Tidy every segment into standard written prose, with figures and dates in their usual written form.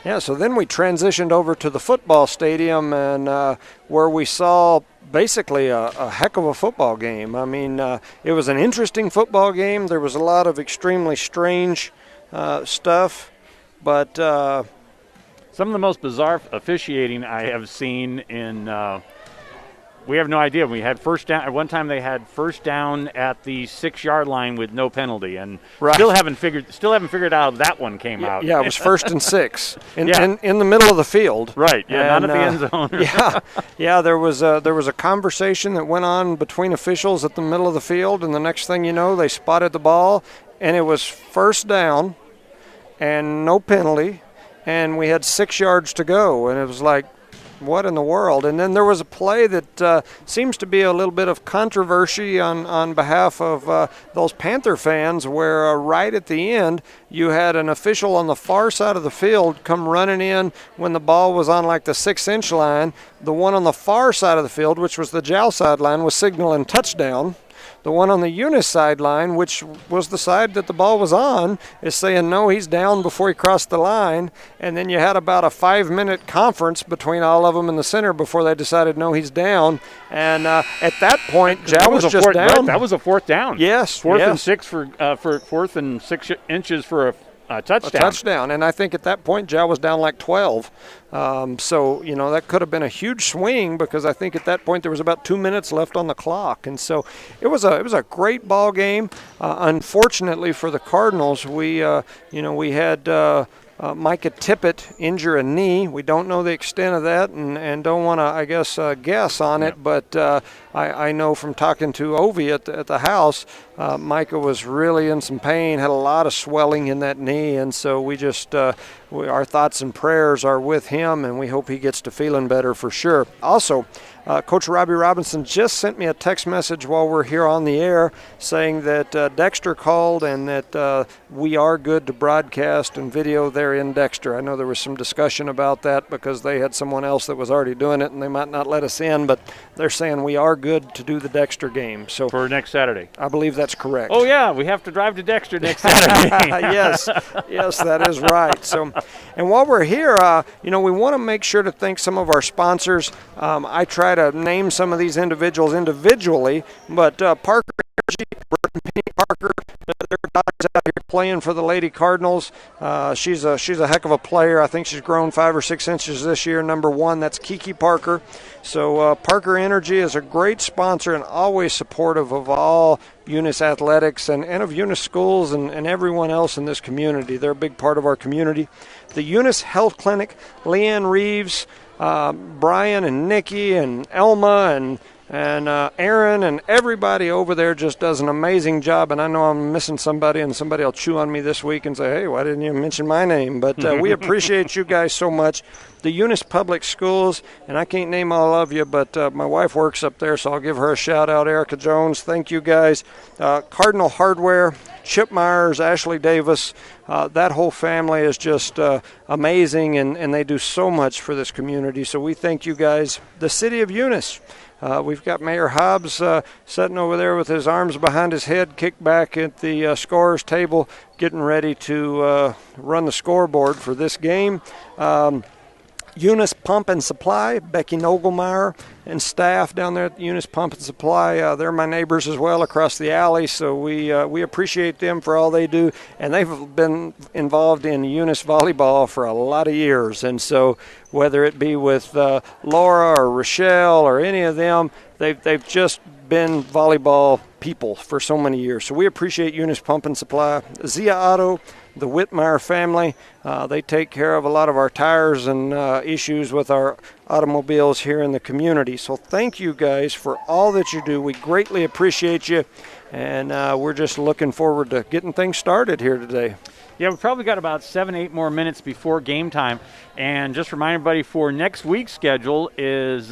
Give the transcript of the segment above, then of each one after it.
Yeah, so then we transitioned over to the football stadium, and where we saw basically a heck of a football game. I mean, it was an interesting football game. There was a lot of extremely strange stuff, but some of the most bizarre officiating I have seen in we have no idea. We had first down. At one time, they had first down at the 6-yard line with no penalty, and still haven't figured out how that one came out. Yeah, it was 1st and 6 in the middle of the field. Right. Yeah, not at the end zone. Yeah. There was a conversation that went on between officials at the middle of the field, and the next thing you know, they spotted the ball, and it was first down, and no penalty, and we had 6 yards to go, and it was like, what in the world? And then there was a play that seems to be a little bit of controversy on behalf of those Panther fans, where right at the end you had an official on the far side of the field come running in when the ball was on like the 6-inch line. The one on the far side of the field, which was the Jowl sideline, was signaling touchdown. The one on the Eunice sideline, which was the side that the ball was on, is saying, no, he's down before he crossed the line. And then you had about a 5-minute conference between all of them in the center before they decided, no, he's down. And at that point, Jowl was just down. Right, that was a 4th down. Yes. Fourth and 6 for 4th and 6 inches for a touchdown. A touchdown. And I think at that point, Jowl was down like 12. So, that could have been a huge swing, because I think at that point there was about 2 minutes left on the clock. And so it was a great ball game. Unfortunately for the Cardinals, we had Micah Tippett injure a knee. We don't know the extent of that and don't want to, guess on it. But I know from talking to Ovi at the house, Micah was really in some pain, had a lot of swelling in that knee. And so we just our thoughts and prayers are with him, and we hope he gets to feeling better for sure. Also, Coach Robbie Robinson just sent me a text message while we're here on the air saying that Dexter called and that we are good to broadcast and video there in Dexter. I know there was some discussion about that because they had someone else that was already doing it and they might not let us in, but they're saying we are good to do the Dexter game. So for next Saturday. I believe that's correct. Oh, yeah, we have to drive to Dexter next Saturday. Yes, that is right. So, and while we're here, we want to make sure to thank some of our sponsors. I try to name some of these individuals individually, but Parker Energy, Bert and Penny Parker, their daughter's out here playing for the Lady Cardinals. She's a heck of a player. I think she's grown 5 or 6 inches this year. Number 1, that's Kiki Parker. So Parker Energy is a great sponsor and always supportive of all Eunice athletics and of Eunice schools and everyone else in this community. They're a big part of our community. The Eunice Health Clinic, Leanne Reeves, Brian and Nikki and Elma and Aaron and everybody over there just does an amazing job. And I know I'm missing somebody, and somebody will chew on me this week and say, hey, why didn't you mention my name? But we appreciate you guys so much. The Eunice Public Schools, and I can't name all of you, but my wife works up there, so I'll give her a shout-out, Erica Jones. Thank you guys. Cardinal Hardware, Chip Myers, Ashley Davis, that whole family is just amazing, and they do so much for this community. So we thank you guys. The City of Eunice. We've got Mayor Hobbs sitting over there with his arms behind his head, kicked back at the scorer's table, getting ready to run the scoreboard for this game. Eunice Pump and Supply, Becky Nogelmeyer and staff down there at Eunice Pump and Supply. They're my neighbors as well across the alley, so we appreciate them for all they do. And they've been involved in Eunice volleyball for a lot of years. And so whether it be with Laura or Rochelle or any of them, they've just been volleyball people for so many years. So we appreciate Eunice Pump and Supply. Zia Auto, the Whitmire family, they take care of a lot of our tires and issues with our automobiles here in the community. So thank you guys for all that you do. We greatly appreciate you, and we're just looking forward to getting things started here today. Yeah, we've probably got about 7-8 more minutes before game time. And just remind everybody, for next week's schedule is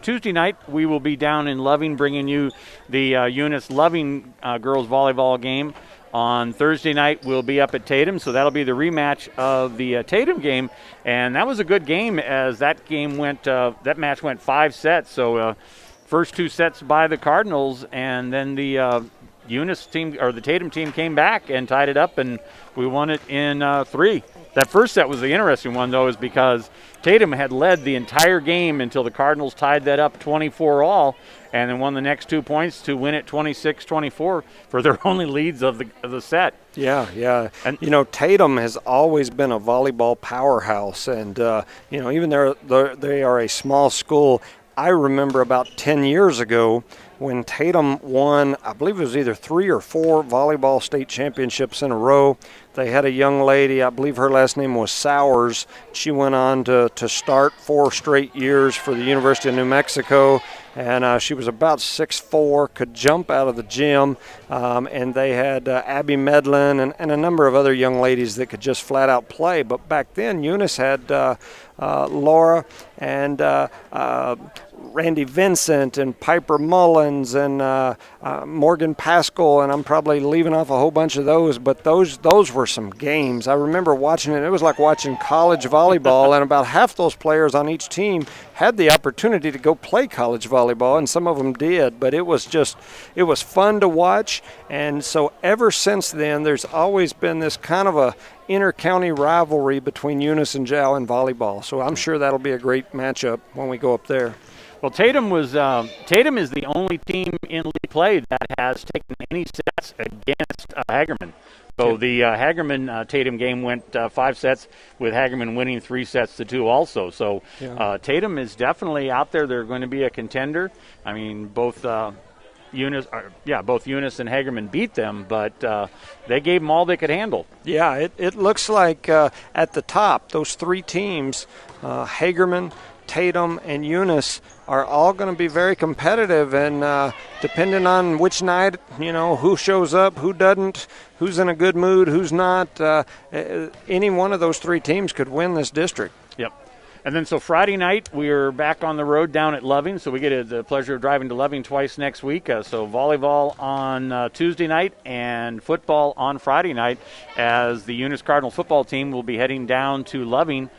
Tuesday night, we will be down in Loving bringing you the Eunice Loving girls volleyball game. On Thursday night, we'll be up at Tatum, so that'll be the rematch of the Tatum game. And that was a good game, as that game went. That match went 5 sets. So first 2 sets by the Cardinals, and then the Eunice team or the Tatum team came back and tied it up, and we won it in 3. That first set was the interesting one, though, is because Tatum had led the entire game until the Cardinals tied that up 24-all, and then won the next 2 points to win it 26-24 for their only leads of the set. Yeah. And, Tatum has always been a volleyball powerhouse, and, even they are a small school. I remember about 10 years ago when Tatum won, I believe it was either 3 or 4 volleyball state championships in a row. They had a young lady, I believe her last name was Sowers. She went on to start 4 straight years for the University of New Mexico, and she was about 6'4", could jump out of the gym, and they had Abby Medlin and a number of other young ladies that could just flat out play. But back then, Eunice had Laura and Randy Vincent and Piper Mullins and Morgan Pascal, and I'm probably leaving off a whole bunch of those, but those were some games. I remember watching it. It was like watching college volleyball, and about half those players on each team had the opportunity to go play college volleyball, and some of them did, but it was fun to watch. And so ever since then, there's always been this kind of a inter-county rivalry between Eunice and Jow in volleyball, so I'm sure that'll be a great matchup when we go up there. Well, Tatum is the only team in league play that has taken any sets against Hagerman. So the Hagerman Tatum game went 5 sets, with Hagerman winning 3-2 also. So Tatum is definitely out there. They're going to be a contender. I mean, both Eunice and Hagerman beat them, but they gave them all they could handle. Yeah, it looks like at the top, those 3 teams, Hagerman, Tatum, and Eunice, are all going to be very competitive, and depending on which night, who shows up, who doesn't, who's in a good mood, who's not, any one of those 3 teams could win this district. Yep. And then so Friday night, we're back on the road down at Loving, so we get the pleasure of driving to Loving twice next week. So volleyball on Tuesday night and football on Friday night, as the Eunice Cardinals football team will be heading down to Loving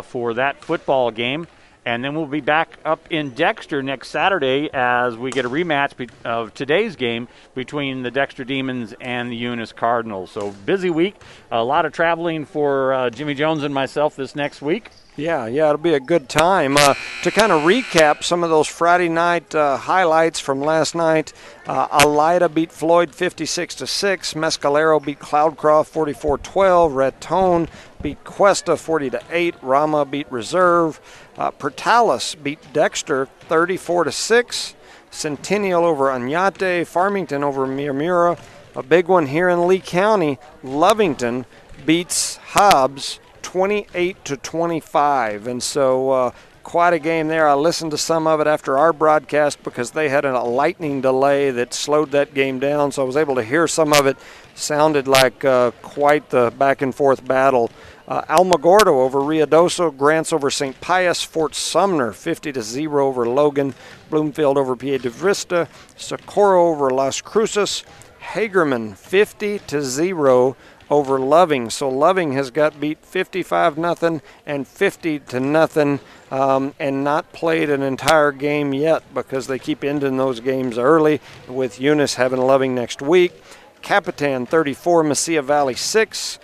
for that football game. And then we'll be back up in Dexter next Saturday as we get a rematch of today's game between the Dexter Demons and the Eunice Cardinals. So busy week, a lot of traveling for Jimmy Jones and myself this next week. Yeah, it'll be a good time. To kind of recap some of those Friday night highlights from last night, Alida beat Floyd 56-6. Mescalero beat Cloudcroft 44-12. Raton beat Cuesta 40-8. Rama beat Reserve. Portales beat Dexter 34-6. Centennial over Oñate. Farmington over Miramura. A big one here in Lee County. Lovington beats Hobbs 28-25, and so quite a game there. I listened to some of it after our broadcast because they had a lightning delay that slowed that game down, so I was able to hear some of it. Sounded like quite the back-and-forth battle. Alamogordo over Ruidoso, Grants over St. Pius, Fort Sumner 50-0 over Logan, Bloomfield over Piedra Vista, Socorro over Las Cruces, Hagerman 50-0 over Loving. So Loving has got beat 55-0 and 50-0 and not played an entire game yet because they keep ending those games early, with Eunice having Loving next week. Capitan 34, Mesilla Valley 6.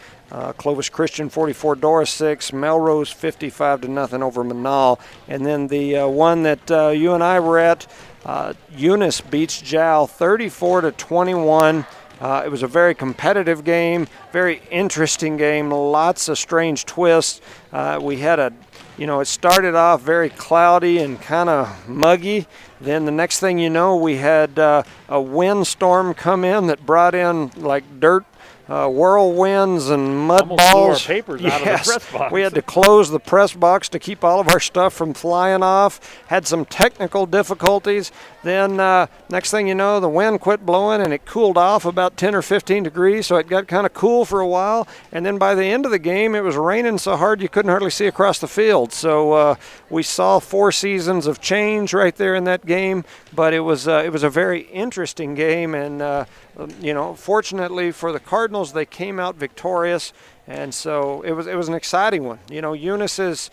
Clovis Christian 44, Doris 6. Melrose 55-0 over Manal. And then the one that you and I were at, Eunice beats Jow 34-21. It was a very competitive game, very interesting game, lots of strange twists. We had it started off very cloudy and kind of muggy. Then the next thing you know, we had a windstorm come in that brought in like dirt, whirlwinds and mud almost balls. Blew our papers out of the press box. We had to close the press box to keep all of our stuff from flying off. Had some technical difficulties. Then next thing you know, the wind quit blowing and it cooled off about 10 or 15 degrees, so it got kind of cool for a while. And then by the end of the game, it was raining so hard you couldn't hardly see across the field. So we saw 4 seasons of change right there in that game. But it was a very interesting game, and fortunately for the Cardinals, they came out victorious, and so it was an exciting one. Eunice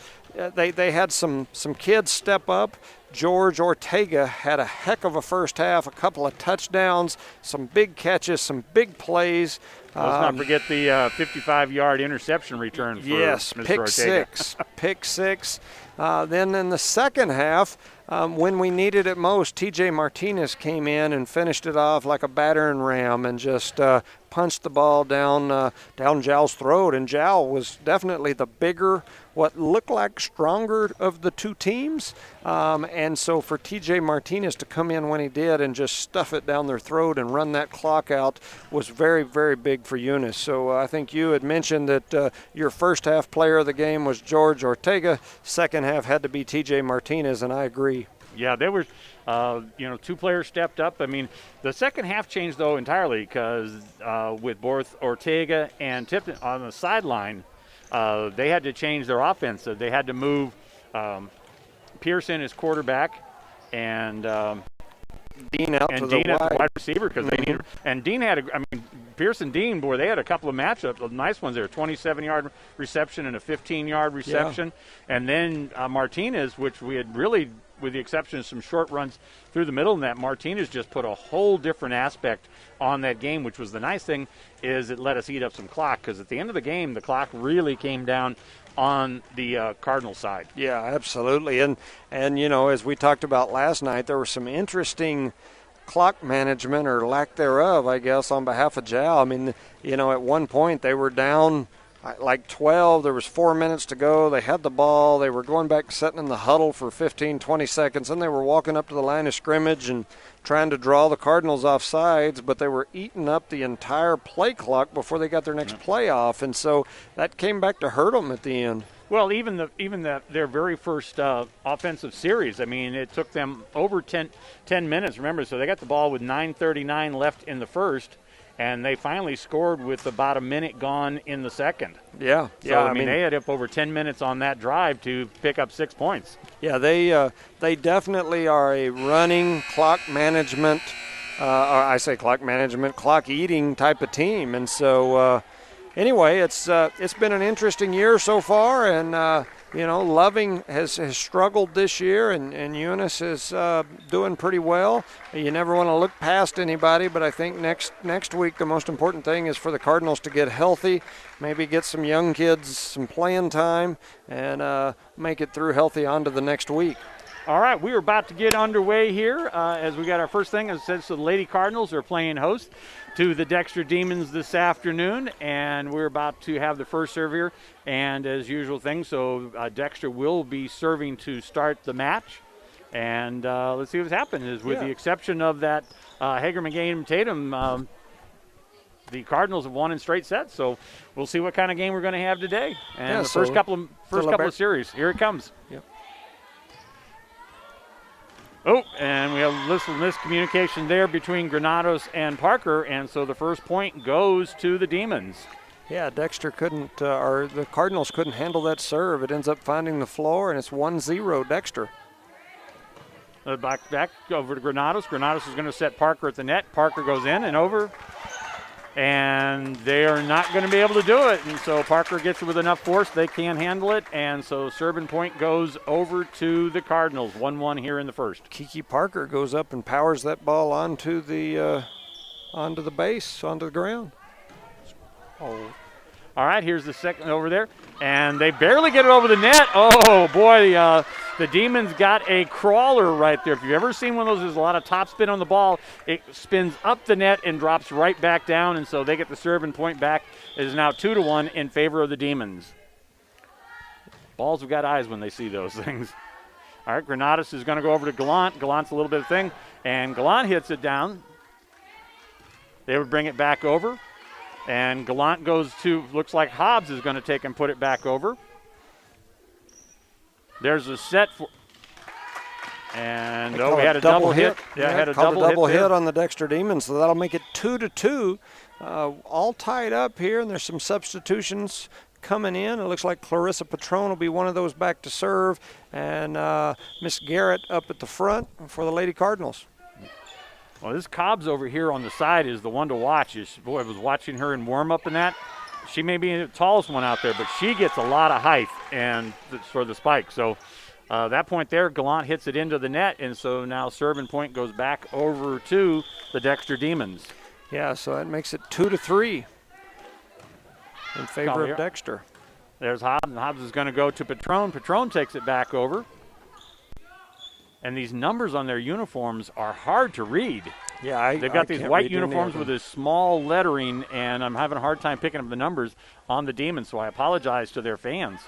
they had some kids step up. George Ortega had a heck of a first half, a couple of touchdowns, some big catches, some big plays. Let's not forget the 55-yard interception return for Mr. pick Ortega. Pick six. Then in the second half, when we needed it most, T.J. Martinez came in and finished it off like a battering ram and just punched the ball down Zhao's throat. And Zhao was definitely the bigger, what looked like stronger of the two teams. And so for T.J. Martinez to come in when he did and just stuff it down their throat and run that clock out was very, very big for Eunice. So I think you had mentioned that your first half player of the game was George Ortega. Second half had to be T.J. Martinez, and I agree. Yeah, they were, two players stepped up. I mean, the second half changed, though, entirely because with both Ortega and Tipton on the sideline, they had to change their offense. They had to move Pearson as quarterback and Dean out to Dean the as wide receiver because they needed. And Dean had, Pearson Dean, boy, they had a couple of matchups, nice ones there, 27-yard reception and a 15-yard reception. Yeah. And then Martinez, which we had really, with the exception of some short runs through the middle, and that Martinez just put a whole different aspect on that game, which was the nice thing is it let us eat up some clock because at the end of the game, the clock really came down on the Cardinal side. Yeah, absolutely. And as we talked about last night, there was some interesting clock management or lack thereof, I guess, on behalf of Zhao. I mean, at one point they were down like 12. There was 4 minutes to go. They had the ball. They were going back, sitting in the huddle for 15, 20 seconds. And they were walking up to the line of scrimmage and trying to draw the Cardinals off sides, but they were eating up the entire play clock before they got their next play off. And so that came back to hurt them at the end. Well, even their very first offensive series, I mean, it took them over 10 minutes, remember, so they got the ball with 9:39 left in the first, and they finally scored with about a minute gone in the second. Yeah. So, I mean, they had up over 10 minutes on that drive to pick up 6 points. Yeah, they definitely are a running clock management, clock eating type of team. And so, anyway, it's been an interesting year so far, and Loving has struggled this year, and Eunice is doing pretty well. You never want to look past anybody, but I think next week the most important thing is for the Cardinals to get healthy, maybe get some young kids some playing time, and make it through healthy on to the next week. All right, we are about to get underway here as we got our first thing. As I said, so the Lady Cardinals are playing host to the Dexter Demons this afternoon, and we're about to have the first serve here. And as usual thing, so Dexter will be serving to start the match. And let's see what's happened. With the exception of that Hager, McGain, Tatum, the Cardinals have won in straight sets. So we'll see what kind of game we're going to have today. And the first couple of series, here it comes. Yep. Oh, and we have a little miscommunication there between Granados and Parker, and so the first point goes to the Demons. Yeah, Dexter couldn't, or the Cardinals couldn't handle that serve. It ends up finding the floor, and it's 1-0 Dexter. Back over to Granados. Granados is going to set Parker at the net. Parker goes in and over, and they are not going to be able to do it. And so Parker gets it with enough force. They can't handle it. And so serve and point goes over to the Cardinals. 1-1 here in the first. Kiki Parker goes up and powers that ball onto the base, onto the ground. Oh. All right, here's the second over there. And they barely get it over the net. Oh, boy, the Demons got a crawler right there. If you've ever seen one of those, there's a lot of topspin on the ball. It spins up the net and drops right back down, and so they get the serve and point back. It is now 2-1 in favor of the Demons. Balls have got eyes when they see those things. All right, Granados is going to go over to Gallant. Gallant's a little bit of thing, and Gallant hits it down. They would bring it back over. And Gallant goes to, looks like Hobbs is going to take and put it back over. There's a set for, and we had a double hit. Yeah, had a double hit on the Dexter Demons, so that'll make it 2-2. All tied up here, and there's some substitutions coming in. It looks like Clarissa Patron will be one of those back to serve, and Miss Garrett up at the front for the Lady Cardinals. Well, this Cobbs over here on the side is the one to watch. Boy, I was watching her in warm-up and that. She may be the tallest one out there, but she gets a lot of height and for the spike. So that point there, Gallant hits it into the net, and so now serve and point goes back over to the Dexter Demons. Yeah, so that makes it 2-3. in favor of Dexter. There's Hobbs, and Hobbs is going to go to Patron. Patron takes it back over. And these numbers on their uniforms are hard to read. Yeah, they've got these white uniforms with this small lettering, and I'm having a hard time picking up the numbers on the Demons, so I apologize to their fans.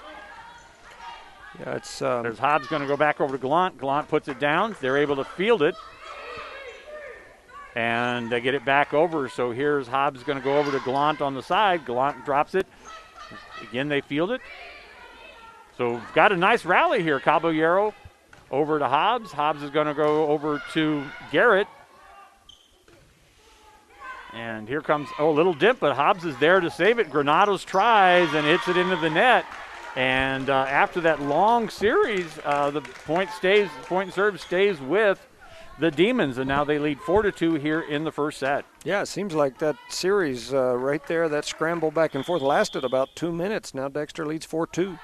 Yeah, it's there's Hobbs going to go back over to Gallant. Gallant puts it down. They're able to field it, and they get it back over. So here's Hobbs going to go over to Gallant on the side. Gallant drops it. Again, they field it. So got a nice rally here. Caballero over to Hobbs. Hobbs is going to go over to Garrett. And here comes, a little dip, but Hobbs is there to save it. Granados tries and hits it into the net. And after that long series, the point and serve stays with the Demons, and now they lead 4-2 here in the first set. Yeah, it seems like that series right there, that scramble back and forth lasted about 2 minutes. Now Dexter leads 4-2.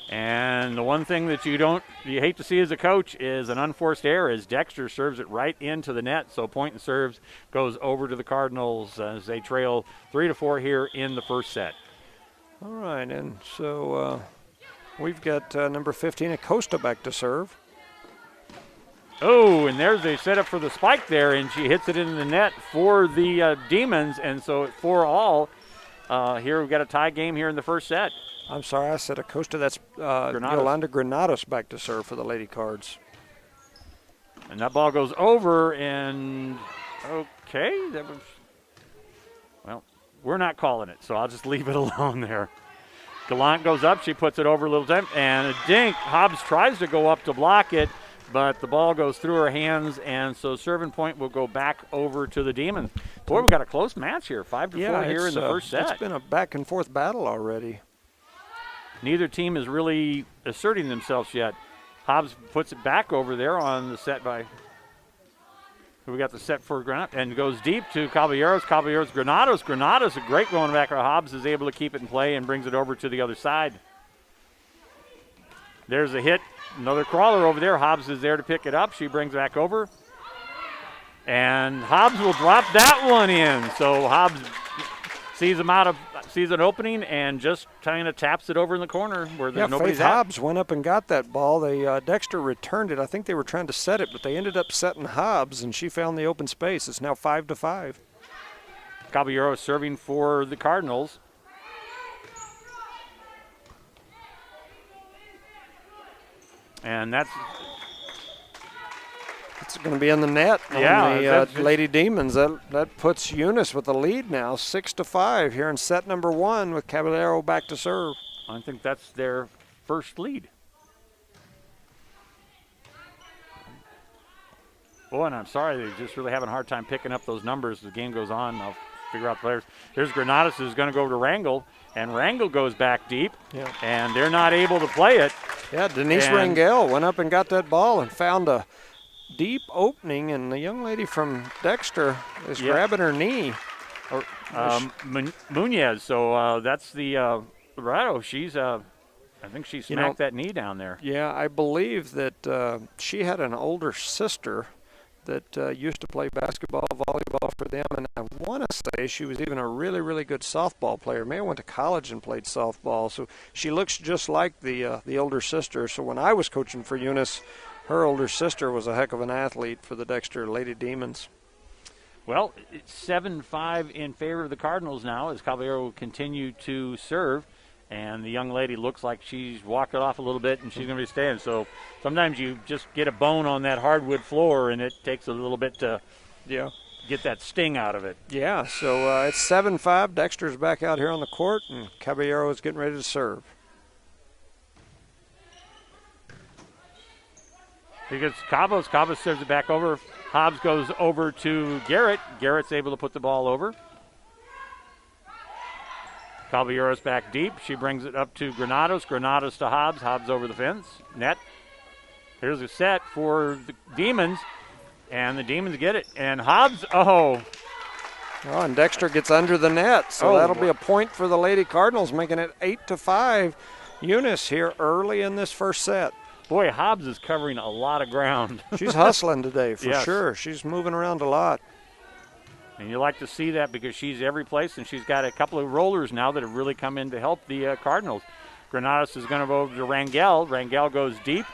And the one thing that you hate to see as a coach is an unforced error as Dexter serves it right into the net. So point and serves goes over to the Cardinals as they trail 3-4 here in the first set. All right, and so we've got number 15, Acosta, back to serve. Oh, and there's a setup for the spike there, and she hits it in the net for the Demons. And so at 4-all, here we've got a tie game here in the first set. I'm sorry, I said Acosta. That's Yolanda Granados back to serve for the Lady Cards. And that ball goes over, and okay, well, we're not calling it, so I'll just leave it alone there. Gallant goes up, she puts it over a little time, and a dink. Hobbs tries to go up to block it, but the ball goes through her hands, and so serving point will go back over to the Demons. Boy, we've got a close match here, 5-4 here in the first set. It's been a back-and-forth battle already. Neither team is really asserting themselves yet. Hobbs puts it back over there on the set by who we got the set for Granados, and goes deep to Caballeros. Granados, a great going back. Hobbs is able to keep it in play and brings it over to the other side. There's a hit, another crawler over there. Hobbs is there to pick it up. She brings it back over. And Hobbs will drop that one in. So Hobbs sees an opening and just kind of taps it over in the corner where nobody's Faith Hobbs went up and got that ball. Dexter returned it. I think they were trying to set it, but they ended up setting Hobbs, and she found the open space. It's now 5-5. Caballero serving for the Cardinals. And it's going to be in the net on the Lady Demons. That puts Eunice with the lead now, 6-5 here in set number 1 with Caballero back to serve. I think that's their first lead. Boy, and I'm sorry, they're just really having a hard time picking up those numbers as the game goes on. I'll figure out the players. Here's Granados who's going to go to Rangel, and Rangel goes back deep, and they're not able to play it. Yeah, Denise Rangel went up and got that ball and found a deep opening, and the young lady from Dexter is grabbing her knee. Munoz, so that's the Dorado. She's, I think she smacked that knee down there. Yeah, I believe that she had an older sister that used to play basketball, volleyball for them, and I want to say she was even a really, really good softball player. May have went to college and played softball, so she looks just like the older sister. So when I was coaching for Eunice, her older sister was a heck of an athlete for the Dexter Lady Demons. Well, it's 7-5 in favor of the Cardinals now as Caballero will continue to serve. And the young lady looks like she's walked it off a little bit, and she's going to be staying. So sometimes you just get a bone on that hardwood floor, and it takes a little bit to get that sting out of it. Yeah, so it's 7-5. Dexter's back out here on the court, and Caballero is getting ready to serve. Here gets Cabos. Cabos serves it back over. Hobbs goes over to Garrett. Garrett's able to put the ball over. Caballero's back deep. She brings it up to Granados. Granados to Hobbs. Hobbs over the fence. Net. Here's a set for the Demons. And the Demons get it. And Hobbs, and Dexter gets under the net. So that'll be a point for the Lady Cardinals, making it 8-5. Eunice here early in this first set. Boy, Hobbs is covering a lot of ground. She's hustling today for sure. She's moving around a lot. And you like to see that because she's every place, and she's got a couple of rollers now that have really come in to help the Cardinals. Granados is going to go over to Rangel. Rangel goes deep.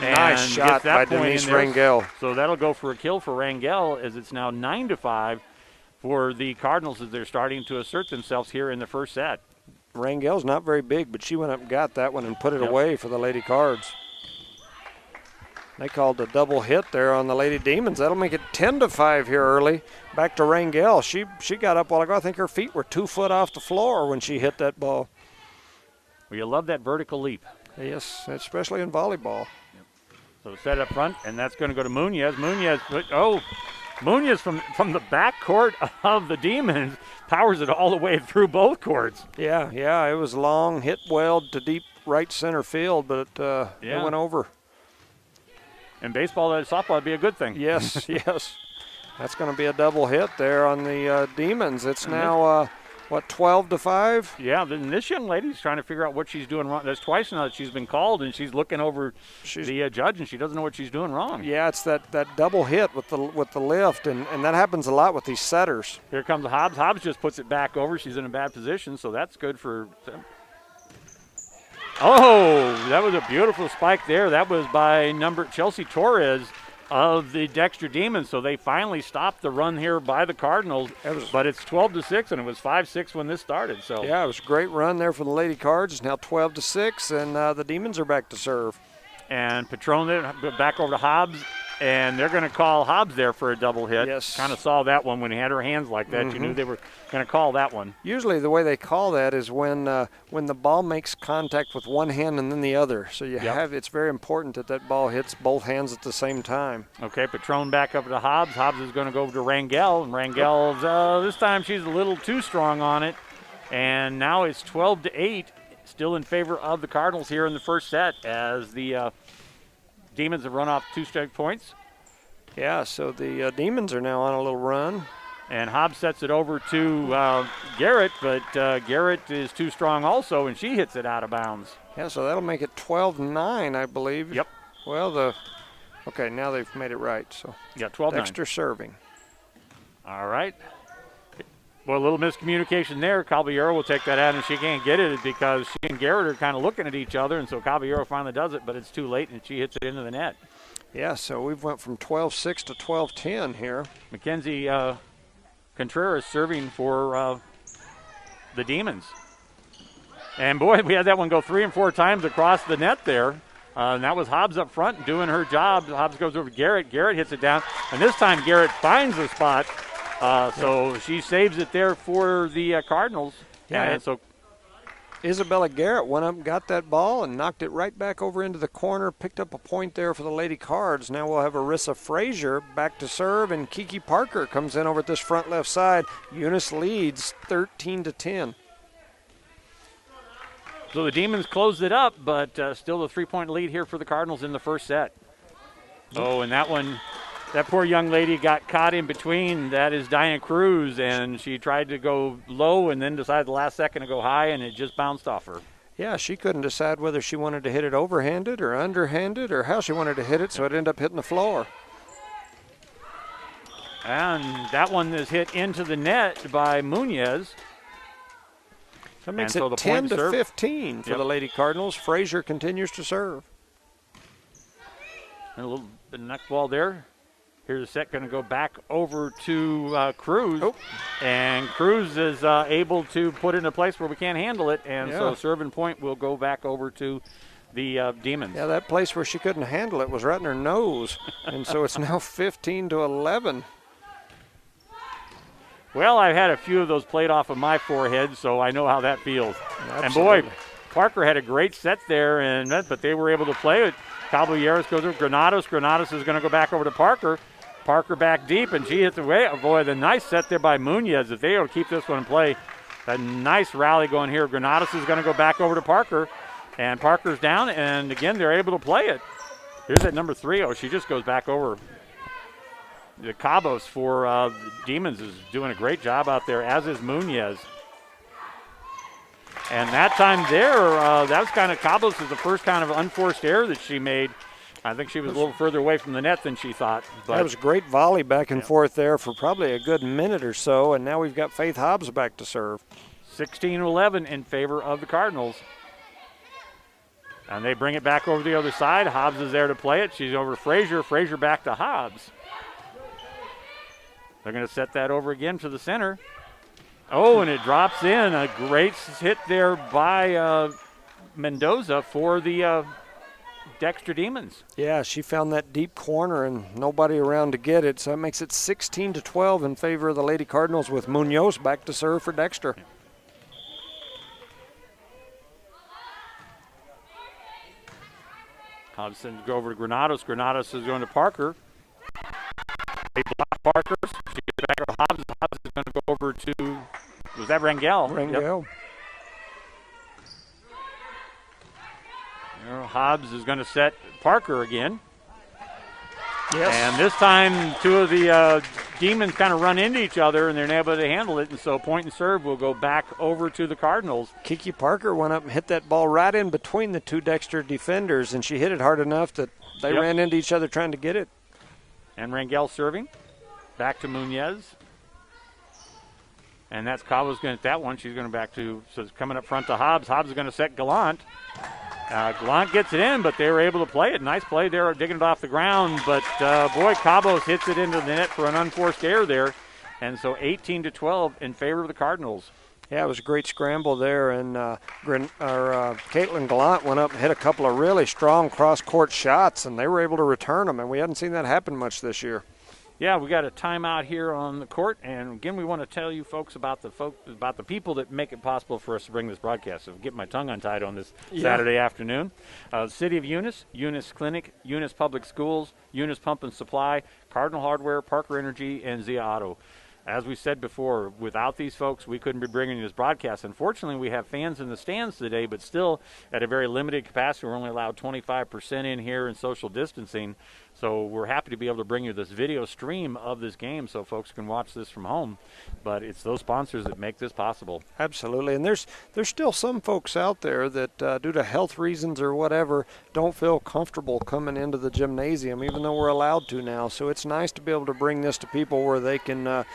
Nice shot by Denise Rangel. So that'll go for a kill for Rangel, as it's now 9-5 for the Cardinals as they're starting to assert themselves here in the first set. Rangel's not very big, but she went up and got that one and put it away for the Lady Cards. They called a double hit there on the Lady Demons. That'll make it 10-5 here early. Back to Rangel. She got up a while ago. I think her feet were 2 foot off the floor when she hit that ball. Well, you love that vertical leap. Yes, especially in volleyball. Yep. So set up front, and that's going to go to Munoz. Munoz from the back court of the Demons powers it all the way through both courts. Yeah, it was long, hit well to deep right center field, but it went over. In baseball, softball would be a good thing. Yes, yes. That's going to be a double hit there on the Demons. It's now 12-5? Yeah, and this young lady's trying to figure out what she's doing wrong. There's twice now that she's been called, and she's looking over the judge, and she doesn't know what she's doing wrong. Yeah, it's that double hit with the lift, and that happens a lot with these setters. Here comes Hobbs. Hobbs just puts it back over. She's in a bad position, so that's good for them. Oh, that was a beautiful spike there. That was by Chelsea Torres of the Dexter Demons. So they finally stopped the run here by the Cardinals. But it's 12-6, and it was 5-6 when this started. So yeah, it was a great run there for the Lady Cards. It's now 12-6, and the Demons are back to serve. And Patron back over to Hobbs, and they're going to call Hobbs there for a double hit. Yes. Kind of saw that one when he had her hands like that. You knew they were going to call that one. Usually the way they call that is when the ball makes contact with one hand and then the other. So it's very important that ball hits both hands at the same time. Okay, Patron back up to Hobbs. Hobbs is going to go over to Rangel, and Rangel's this time she's a little too strong on it. And now it's 12-8. Still in favor of the Cardinals here in the first set as the Demons have run off 2 straight points. Yeah, so the Demons are now on a little run. And Hobbs sets it over to Garrett, but Garrett is too strong also, and she hits it out of bounds. Yeah, so that'll make it 12-9, I believe. Yep. Well, okay, now they've made it right. So yeah, 12-9. Dexter serving. All right. Well, a little miscommunication there. Caballero will take that out, and she can't get it because she and Garrett are kind of looking at each other, and so Caballero finally does it, but it's too late, and she hits it into the net. Yeah, so we've went from 12-6 to 12-10 here. Mackenzie Contreras serving for the Demons. And, boy, we had that one go 3 and 4 times across the net there. And that was Hobbs up front doing her job. Hobbs goes over to Garrett. Garrett hits it down, and this time Garrett finds the spot. So she saves it there for the Cardinals. Yeah, and so Isabella Garrett went up and got that ball and knocked it right back over into the corner, picked up a point there for the Lady Cards. Now we'll have Arissa Frazier back to serve, and Kiki Parker comes in over at this front left side. Eunice leads 13-10. So the Demons closed it up, but still a 3-point lead here for the Cardinals in the first set. Oh, and that one, that poor young lady got caught in between. That is Diana Cruz, and she tried to go low and then decided the last second to go high, and it just bounced off her. Yeah, she couldn't decide whether she wanted to hit it overhanded or underhanded or how she wanted to hit it, so it ended up hitting the floor. And that one is hit into the net by Munoz. That makes it 10-15 for the Lady Cardinals. Frazier continues to serve. And a little bit of neck ball there. Here's the set going to go back over to Cruz. Oh. And Cruz is able to put it in a place where we can't handle it. And so serve and point will go back over to the Demons. Yeah, that place where she couldn't handle it was right in her nose. And so it's now 15-11. Well, I've had a few of those played off of my forehead, so I know how that feels. Absolutely. And boy, Parker had a great set there, but they were able to play it. Caballeros goes over Granados. Granados is going to go back over to Parker. Parker back deep, and she hits away. Oh, boy, the nice set there by Munoz. If they will keep this one in play, a nice rally going here. Granados is going to go back over to Parker, and Parker's down, and again, they're able to play it. Here's that number 3. Oh, she just goes back over. The Cabos for the Demons is doing a great job out there, as is Munoz. And that time there, that was kind of Cabos is the first kind of unforced error that she made. I think she was a little further away from the net than she thought. But that was a great volley back and forth there for probably a good minute or so, and now we've got Faith Hobbs back to serve. 16-11 in favor of the Cardinals. And they bring it back over the other side. Hobbs is there to play it. She's over to Frazier. Frazier back to Hobbs. They're going to set that over again to the center. Oh, and it drops in. A great hit there by Mendoza for the Dexter Demons. Yeah, she found that deep corner and nobody around to get it, so that makes it 16-12 in favor of the Lady Cardinals with Munoz back to serve for Dexter. Hobbs sends go over to Granados. Granados is going to Parker. They block Parker. She gets back to Hobbs. Hobbs is going to go over to, was that Rangel? Rangel. Yep. Hobbs is going to set Parker again. Yes. And this time, two of the Demons kind of run into each other, and they're not able to handle it, and so point and serve will go back over to the Cardinals. Kiki Parker went up and hit that ball right in between the two Dexter defenders, and she hit it hard enough that they ran into each other trying to get it. And Rangel serving. Back to Munoz. And that's Cavo's going to that one. She's going to back to, so it's coming up front to Hobbs. Hobbs is going to set Gallant. Gallant gets it in, but they were able to play it. Nice play there, digging it off the ground. But, boy, Cabos hits it into the net for an unforced error there. And so 18-12 in favor of the Cardinals. Yeah, it was a great scramble there. And Caitlin Gallant went up and hit a couple of really strong cross-court shots, and they were able to return them. And we hadn't seen that happen much this year. Yeah, we got a timeout here on the court, and again, we want to tell you folks about the people that make it possible for us to bring this broadcast. So get my tongue untied on this Saturday afternoon. City of Eunice, Eunice Clinic, Eunice Public Schools, Eunice Pump and Supply, Cardinal Hardware, Parker Energy, and Zia Auto. As we said before, without these folks, we couldn't be bringing you this broadcast. Unfortunately, we have fans in the stands today, but still at a very limited capacity. We're only allowed 25% in here in social distancing. So we're happy to be able to bring you this video stream of this game so folks can watch this from home. But it's those sponsors that make this possible. Absolutely. And there's still some folks out there that, due to health reasons or whatever, don't feel comfortable coming into the gymnasium, even though we're allowed to now. So it's nice to be able to bring this to people where they can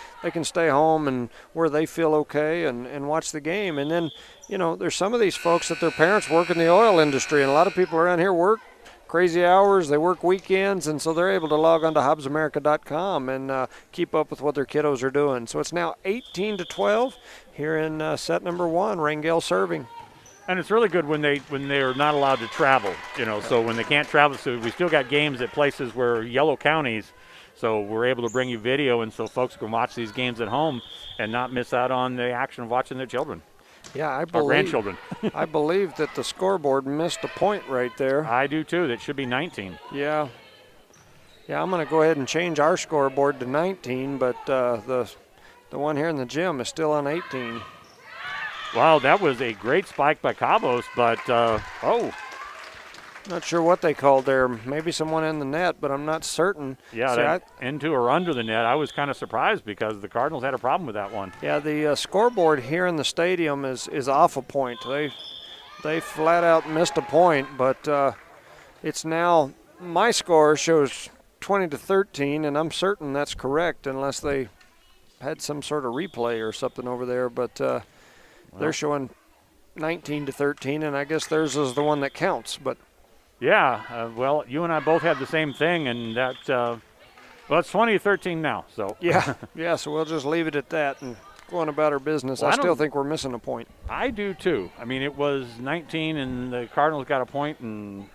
stay home and where they feel okay and watch the game. And then, there's some of these folks that their parents work in the oil industry, and a lot of people around here work crazy hours, they work weekends, and so they're able to log on to HobbsAmerica.com and keep up with what their kiddos are doing. So it's now 18-12 here in set number one, Rangel serving. And it's really good when they're not allowed to travel, so when they can't travel. So we still got games at places where yellow counties, so we're able to bring you video, and so folks can watch these games at home and not miss out on the action of watching their children. Yeah, I believe grandchildren. I believe that the scoreboard missed a point right there. I do too. That should be 19. Yeah. Yeah, I'm going to go ahead and change our scoreboard to 19, but the one here in the gym is still on 18. Wow, that was a great spike by Cabos, but not sure what they called there. Maybe someone in the net, but I'm not certain. Yeah, into or under the net. I was kind of surprised because the Cardinals had a problem with that one. Yeah, the scoreboard here in the stadium is off a point. They flat out missed a point, but it's now, my score shows 20-13, and I'm certain that's correct unless they had some sort of replay or something over there. But they're showing 19-13, and I guess theirs is the one that counts. But yeah, well, you and I both had the same thing, and that, it's 20-13 now. So yeah, so we'll just leave it at that and go on about our business. I still think we're missing a point. I do too. I mean, it was 19, and the Cardinals got a point, and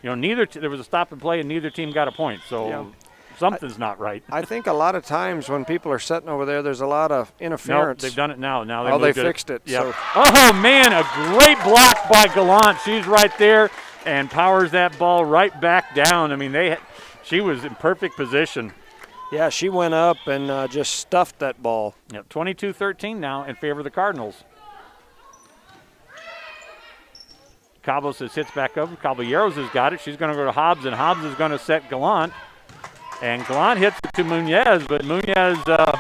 there was a stop and play, and neither team got a point. So something's not right. I think a lot of times when people are sitting over there, there's a lot of interference. No, they've done it now. Now they fixed it. Yep. So. Oh man, a great block by Gallant. She's right there and powers that ball right back down. I mean, she was in perfect position. Yeah, she went up and just stuffed that ball. Yep, 22-13 now in favor of the Cardinals. Cabos hits back over. Caballeros has got it. She's going to go to Hobbs, and Hobbs is going to set Gallant. And Gallant hits it to Munoz, but Munoz, the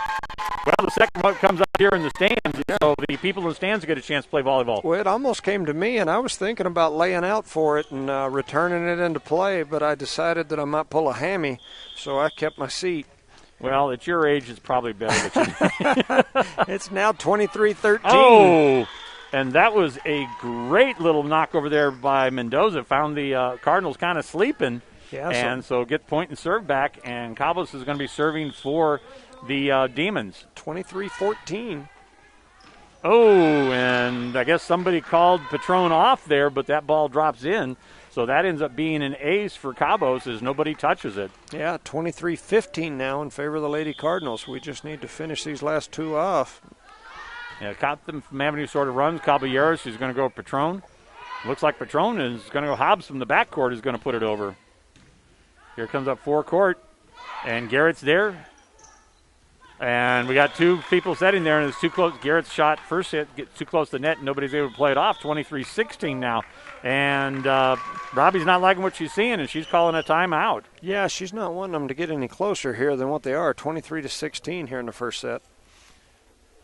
second one comes out here in the stands, so the people in the stands get a chance to play volleyball. Well, it almost came to me, and I was thinking about laying out for it and returning it into play, but I decided that I might pull a hammy, so I kept my seat. Well, at your age, it's probably better. That It's now 23-13. Oh, and that was a great little knock over there by Mendoza. Found the Cardinals kind of sleeping. Yeah, and so get point and serve back, and Cabos is going to be serving for the Demons. 23-14. Oh, and I guess somebody called Patron off there, but that ball drops in. So that ends up being an ace for Cabos as nobody touches it. Yeah, 23-15 now in favor of the Lady Cardinals. We just need to finish these last two off. Yeah, caught them from Avenue sort of runs. Caballeros is going to go with Patron. Looks like Patron is going to go Hobbs from the backcourt is going to put it over. Here comes up forecourt, and Garrett's there. And we got two people sitting there, and it's too close. Garrett's shot first hit, gets too close to the net, and nobody's able to play it off. 23-16 now. And Robbie's not liking what she's seeing, and she's calling a timeout. Yeah, she's not wanting them to get any closer here than what they are. 23-16 here in the first set.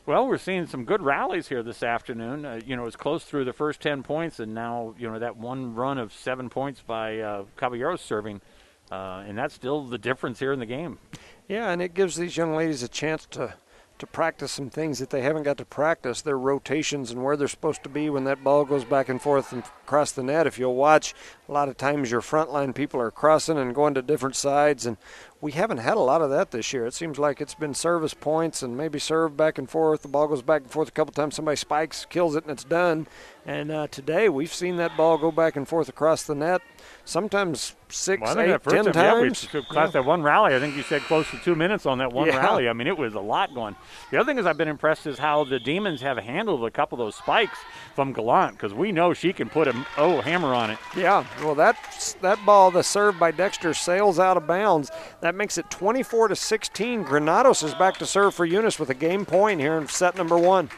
Well, we're seeing some good rallies here this afternoon. It's close through the first 10 points, and now, that one run of 7 points by Caballeros serving. And that's still the difference here in the game. Yeah, and it gives these young ladies a chance to practice some things that they haven't got to practice, their rotations and where they're supposed to be when that ball goes back and forth and across the net. If you'll watch, a lot of times your frontline people are crossing and going to different sides, and we haven't had a lot of that this year. It seems like it's been service points and maybe serve back and forth. The ball goes back and forth a couple times. Somebody spikes, kills it, and it's done. And today we've seen that ball go back and forth across the net, sometimes 6, 8, 10 times. We classed that one rally. I think you said close to 2 minutes on that one rally. I mean, it was a lot going. The other thing is I've been impressed is how the Demons have handled a couple of those spikes from Gallant, because we know she can put a hammer on it. Yeah, well, that ball, the serve by Dexter, sails out of bounds. That makes it 24-16. Granados is back to serve for Eunice with a game point here in set number 1.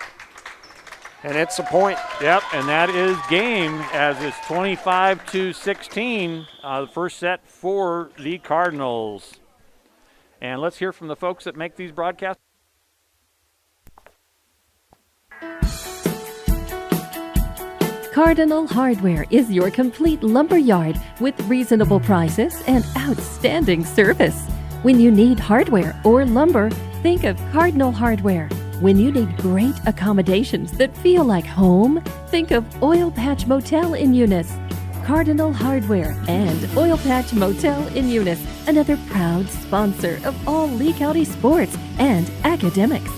And it's a point. Yep, and that is game as it's 25-16, the first set for the Cardinals. And let's hear from the folks that make these broadcasts. Cardinal Hardware is your complete lumber yard with reasonable prices and outstanding service. When you need hardware or lumber, think of Cardinal Hardware. When you need great accommodations that feel like home, think of Oil Patch Motel in Eunice. Cardinal Hardware and Oil Patch Motel in Eunice, another proud sponsor of all Lee County sports and academics.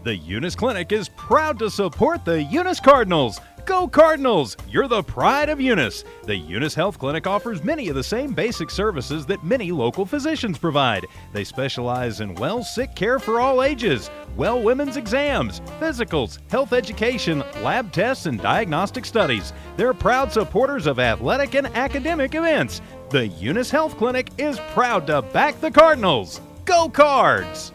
The Eunice Clinic is proud to support the Eunice Cardinals. Go Cardinals! You're the pride of Eunice. The Eunice Health Clinic offers many of the same basic services that many local physicians provide. They specialize in sick care for all ages, women's exams, physicals, health education, lab tests, and diagnostic studies. They're proud supporters of athletic and academic events. The Eunice Health Clinic is proud to back the Cardinals. Go Cards!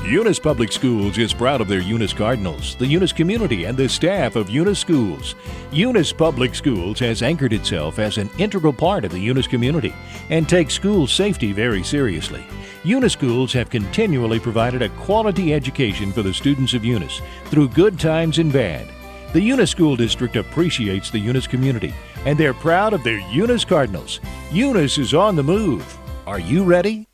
Eunice Public Schools is proud of their Eunice Cardinals, the Eunice community, and the staff of Eunice Schools. Eunice Public Schools has anchored itself as an integral part of the Eunice community and takes school safety very seriously. Eunice Schools have continually provided a quality education for the students of Eunice through good times and bad. The Eunice School District appreciates the Eunice community, and they're proud of their Eunice Cardinals. Eunice is on the move. Are you ready?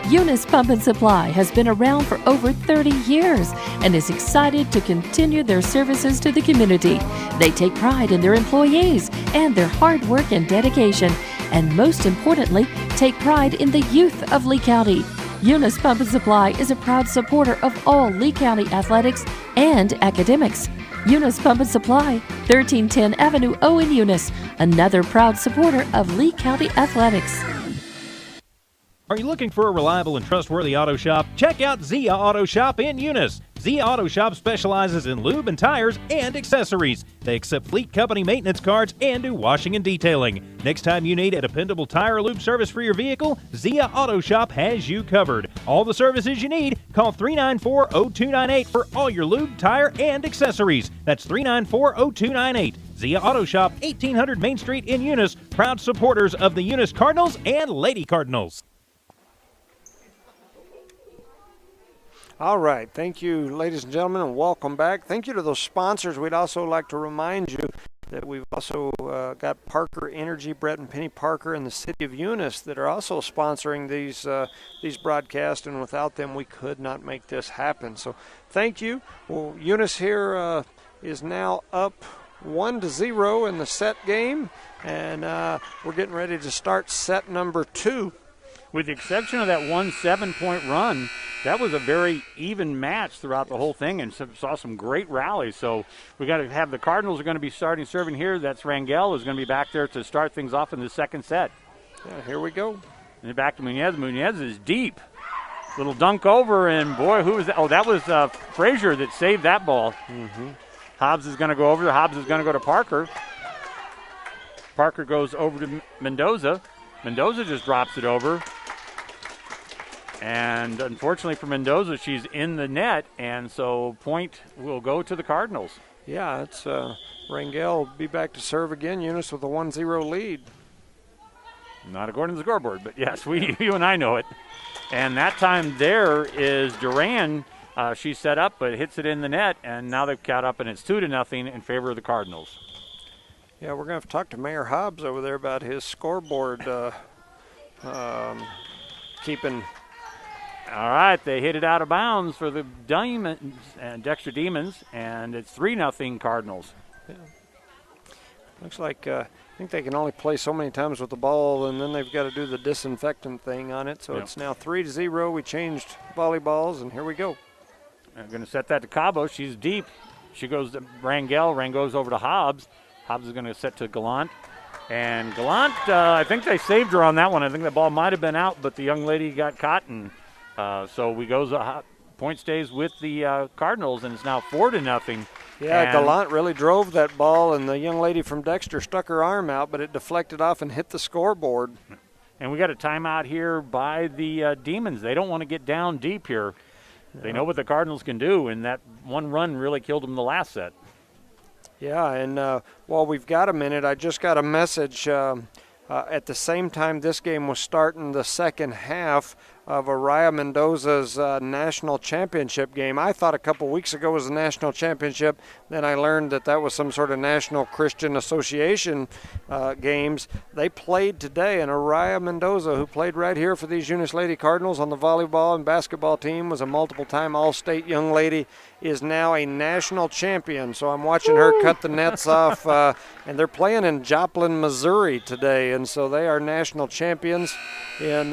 Eunice Pump and Supply has been around for over 30 years and is excited to continue their services to the community. They take pride in their employees and their hard work and dedication, and most importantly, take pride in the youth of Lee County. Eunice Pump and Supply is a proud supporter of all Lee County athletics and academics. Eunice Pump and Supply, 1310 Avenue O in Eunice, another proud supporter of Lee County athletics. Are you looking for a reliable and trustworthy auto shop? Check out Zia Auto Shop in Eunice. Zia Auto Shop specializes in lube and tires and accessories. They accept fleet company maintenance cards and do washing and detailing. Next time you need a dependable tire or lube service for your vehicle, Zia Auto Shop has you covered. All the services you need, call 394-0298 for all your lube, tire, and accessories. That's 394-0298. Zia Auto Shop, 1800 Main Street in Eunice, proud supporters of the Eunice Cardinals and Lady Cardinals. All right. Thank you, ladies and gentlemen, and welcome back. Thank you to those sponsors. We'd also like to remind you that we've also got Parker Energy, Brett and Penny Parker in the city of Eunice that are also sponsoring these broadcasts, and without them we could not make this happen. So thank you. Well, Eunice here is now up 1-0 in the set game, and we're getting ready to start set number 2. With the exception of that one 7-point run, that was a very even match throughout the whole thing, and saw some great rallies. So we got to have the Cardinals are going to be starting serving here. That's Rangel is going to be back there to start things off in the second set. Yeah, here we go. And back to Munez. Munez is deep. Little dunk over, and boy, who was that? Oh, that was Frazier that saved that ball. Mm-hmm. Hobbs is going to go over. Hobbs is going to go to Parker. Parker goes over to Mendoza. Mendoza just drops it over. And unfortunately for Mendoza, she's in the net, and so point will go to the Cardinals. Yeah, it's Rangel will be back to serve again. Eunice with a 1-0 lead. Not according to the scoreboard, but yes, you and I know it. And that time there is Duran. She set up, but hits it in the net, and now they've caught up, and it's 2-0 in favor of the Cardinals. Yeah, we're going to have to talk to Mayor Hobbs over there about his scoreboard keeping. All right, they hit it out of bounds for the Demons and Dexter Demons, and it's 3-0 Cardinals. Yeah. Looks like I think they can only play so many times with the ball, and then they've got to do the disinfectant thing on it. So It's now 3-0. We changed volleyballs, and here we go. I'm going to set that to Cabo. She's deep. She goes to Rangel. Rangel goes over to Hobbs. Hobbs is going to set to Gallant. And Gallant, I think they saved her on that one. I think the ball might have been out, but the young lady got caught, and so we goes point stays with the Cardinals, and it's now 4-0. Yeah, and Gallant really drove that ball, and the young lady from Dexter stuck her arm out, but it deflected off and hit the scoreboard. And we got a timeout here by the Demons. They don't want to get down deep here. They know what the Cardinals can do, and that one run really killed them the last set. Yeah, and while we've got a minute, I just got a message at the same time this game was starting the second half of Araya Mendoza's national championship game. I thought a couple weeks ago was a national championship. Then I learned that was some sort of National Christian Association games. They played today, and Araya Mendoza, who played right here for these Eunice Lady Cardinals on the volleyball and basketball team, was a multiple-time All-State young lady, is now a national champion. So I'm watching her cut the nets off, and they're playing in Joplin, Missouri today, and so they are national champions in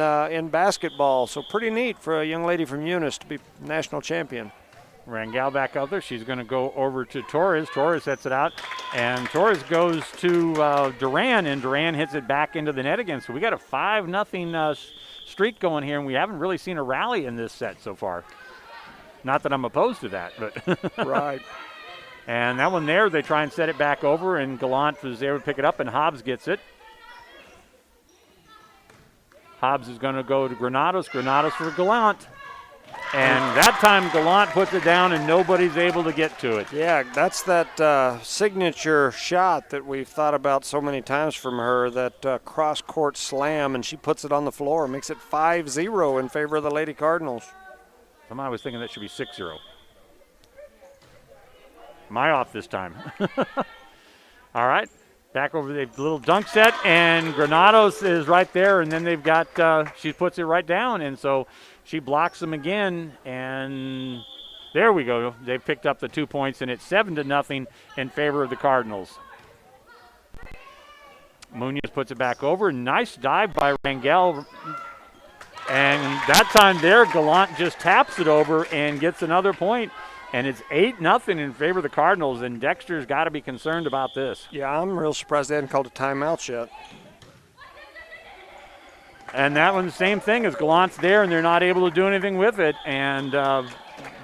basketball. So pretty neat for a young lady from Eunice to be national champion. Rangel back out there. She's going to go over to Torres. Torres sets it out, and Torres goes to Duran, and Duran hits it back into the net again. So we got a 5-0 streak going here, and we haven't really seen a rally in this set so far. Not that I'm opposed to that, but right. And that one there, they try and set it back over, and Gallant was able to pick it up, and Hobbs gets it. Hobbs is going to go to Granados. Granados for Gallant. And that time Gallant puts it down, and nobody's able to get to it. Yeah, that's that signature shot that we've thought about so many times from her, that cross-court slam, and she puts it on the floor, makes it 5-0 in favor of the Lady Cardinals. I was thinking that should be 6-0. Am I off this time? All right. Back over the little dunk set, and Granados is right there, and then they've got, she puts it right down, and so she blocks them again, and there we go. They've picked up the 2 points, and it's 7-0 in favor of the Cardinals. Munoz puts it back over. Nice dive by Rangel, and that time there, Gallant just taps it over and gets another point. And it's 8-0 in favor of the Cardinals, and Dexter's got to be concerned about this. Yeah, I'm real surprised they hadn't called a timeout yet. And that one, the same thing as Gallant's there, and they're not able to do anything with it. And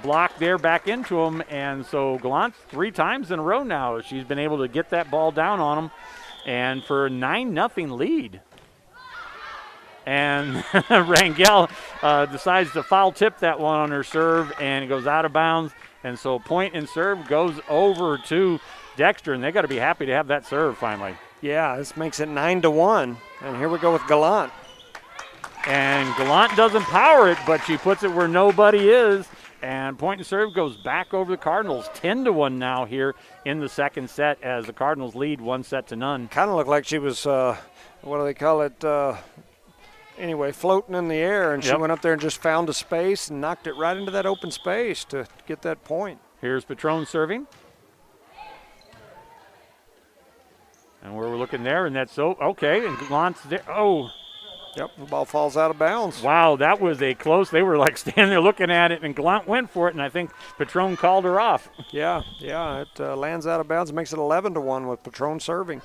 block there back into them. And so Gallant 3 times in a row now, she's been able to get that ball down on them. And for a 9-0 lead. And Rangel decides to foul tip that one on her serve, and it goes out of bounds. And so point and serve goes over to Dexter, and they got to be happy to have that serve finally. Yeah, this makes it 9-1. And here we go with Gallant. And Gallant doesn't power it, but she puts it where nobody is. And point and serve goes back over the Cardinals. 10-1 now here in the second set as the Cardinals lead 1-0. Kind of looked like she was, what do they call it? Anyway, floating in the air, and she went up there and just found a space and knocked it right into that open space to get that point. Here's Patron serving. And we're looking there, and that's okay. And Gallant's there. Oh. Yep, the ball falls out of bounds. Wow, that was a close. They were like standing there looking at it, and Gallant went for it, and I think Patron called her off. Yeah, it lands out of bounds and makes it 11-1 with Patron serving.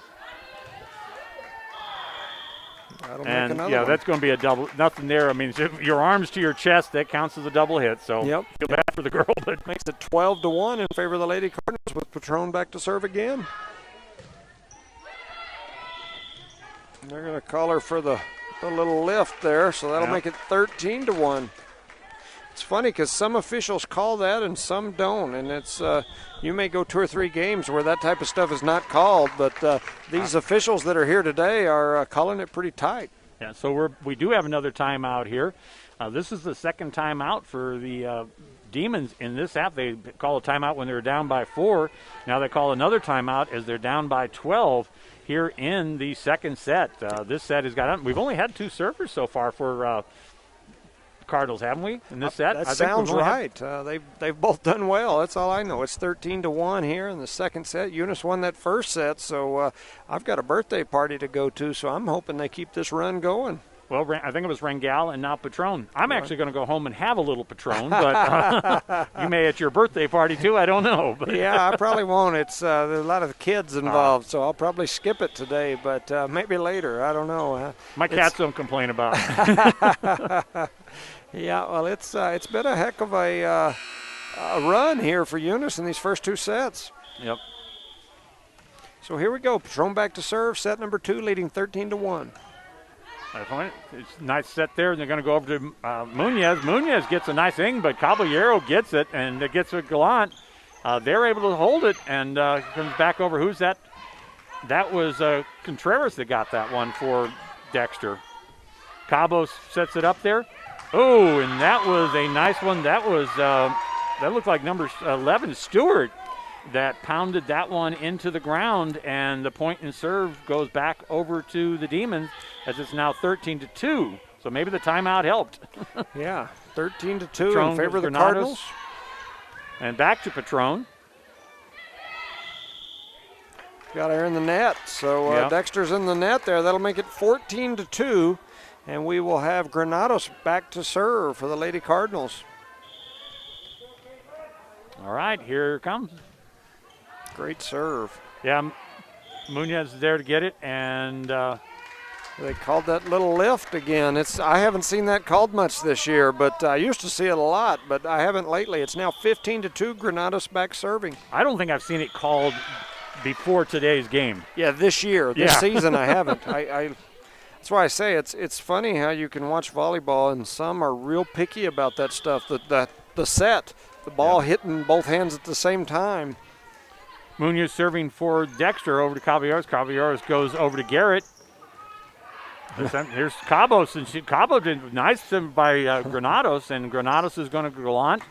That'll make another one. That's going to be a double. Nothing there. I mean, your arms to your chest, that counts as a double hit. So feel bad for the girl, but makes it 12-1 in favor of the Lady Cardinals with Patron back to serve again. And they're going to call her for the little lift there, so that'll make it 13-1. It's funny because some officials call that and some don't, and it's you may go 2 or 3 games where that type of stuff is not called, but these officials that are here today are calling it pretty tight. Yeah, so we do have another timeout here. This is the second timeout for the Demons in this half. They call a timeout when they're down by 4. Now they call another timeout as they're down by 12 here in the second set. This set has got. We've only had 2 servers so far for Cardinals, haven't we? In this set, that sounds right. They've both done well. That's all I know. It's 13-1 here in the second set. Eunice won that first set, so I've got a birthday party to go to. So I'm hoping they keep this run going. Well, I think it was Rangel and now Patron. I'm actually going to go home and have a little Patron, but you may at your birthday party too. I don't know. But yeah, I probably won't. There's a lot of kids involved, so I'll probably skip it today, but maybe later. I don't know. My cats don't complain about it. Yeah, well, it's been a heck of a run here for Eunice in these first 2 sets. Yep. So here we go. Patron back to serve, set number 2, leading 13-1. It's a nice set there, and they're going to go over to Muñez. Muñez gets a nice thing, but Caballero gets it, and it gets a Gallant. They're able to hold it, and comes back over. Who's that? That was Contreras that got that one for Dexter. Cabo sets it up there. Oh, and that was a nice one. That was that looked like number 11, Stewart, that pounded that one into the ground, and the point and serve goes back over to the Demons as it's now 13-2. So maybe the timeout helped. Yeah, 13-2 in favor of the Cardinals. And back to Patron. Got her in the net, so Dexter's in the net there. That'll make it 14-2, and we will have Granados back to serve for the Lady Cardinals. All right, here it comes. Great serve. Yeah, Muñez is there to get it, and they called that little lift again. I haven't seen that called much this year, but I used to see it a lot, but I haven't lately. It's now 15-2, Granados back serving. I don't think I've seen it called before today's game. Yeah, this year, this season I haven't. That's why I say it's funny how you can watch volleyball, and some are real picky about that stuff. The set, the ball hitting both hands at the same time. Muñez serving for Dexter over to Caballeros. Caballeros goes over to Garrett. Here's Cabos, and Cabo did nice by Granados, and Granados is going to Gallant.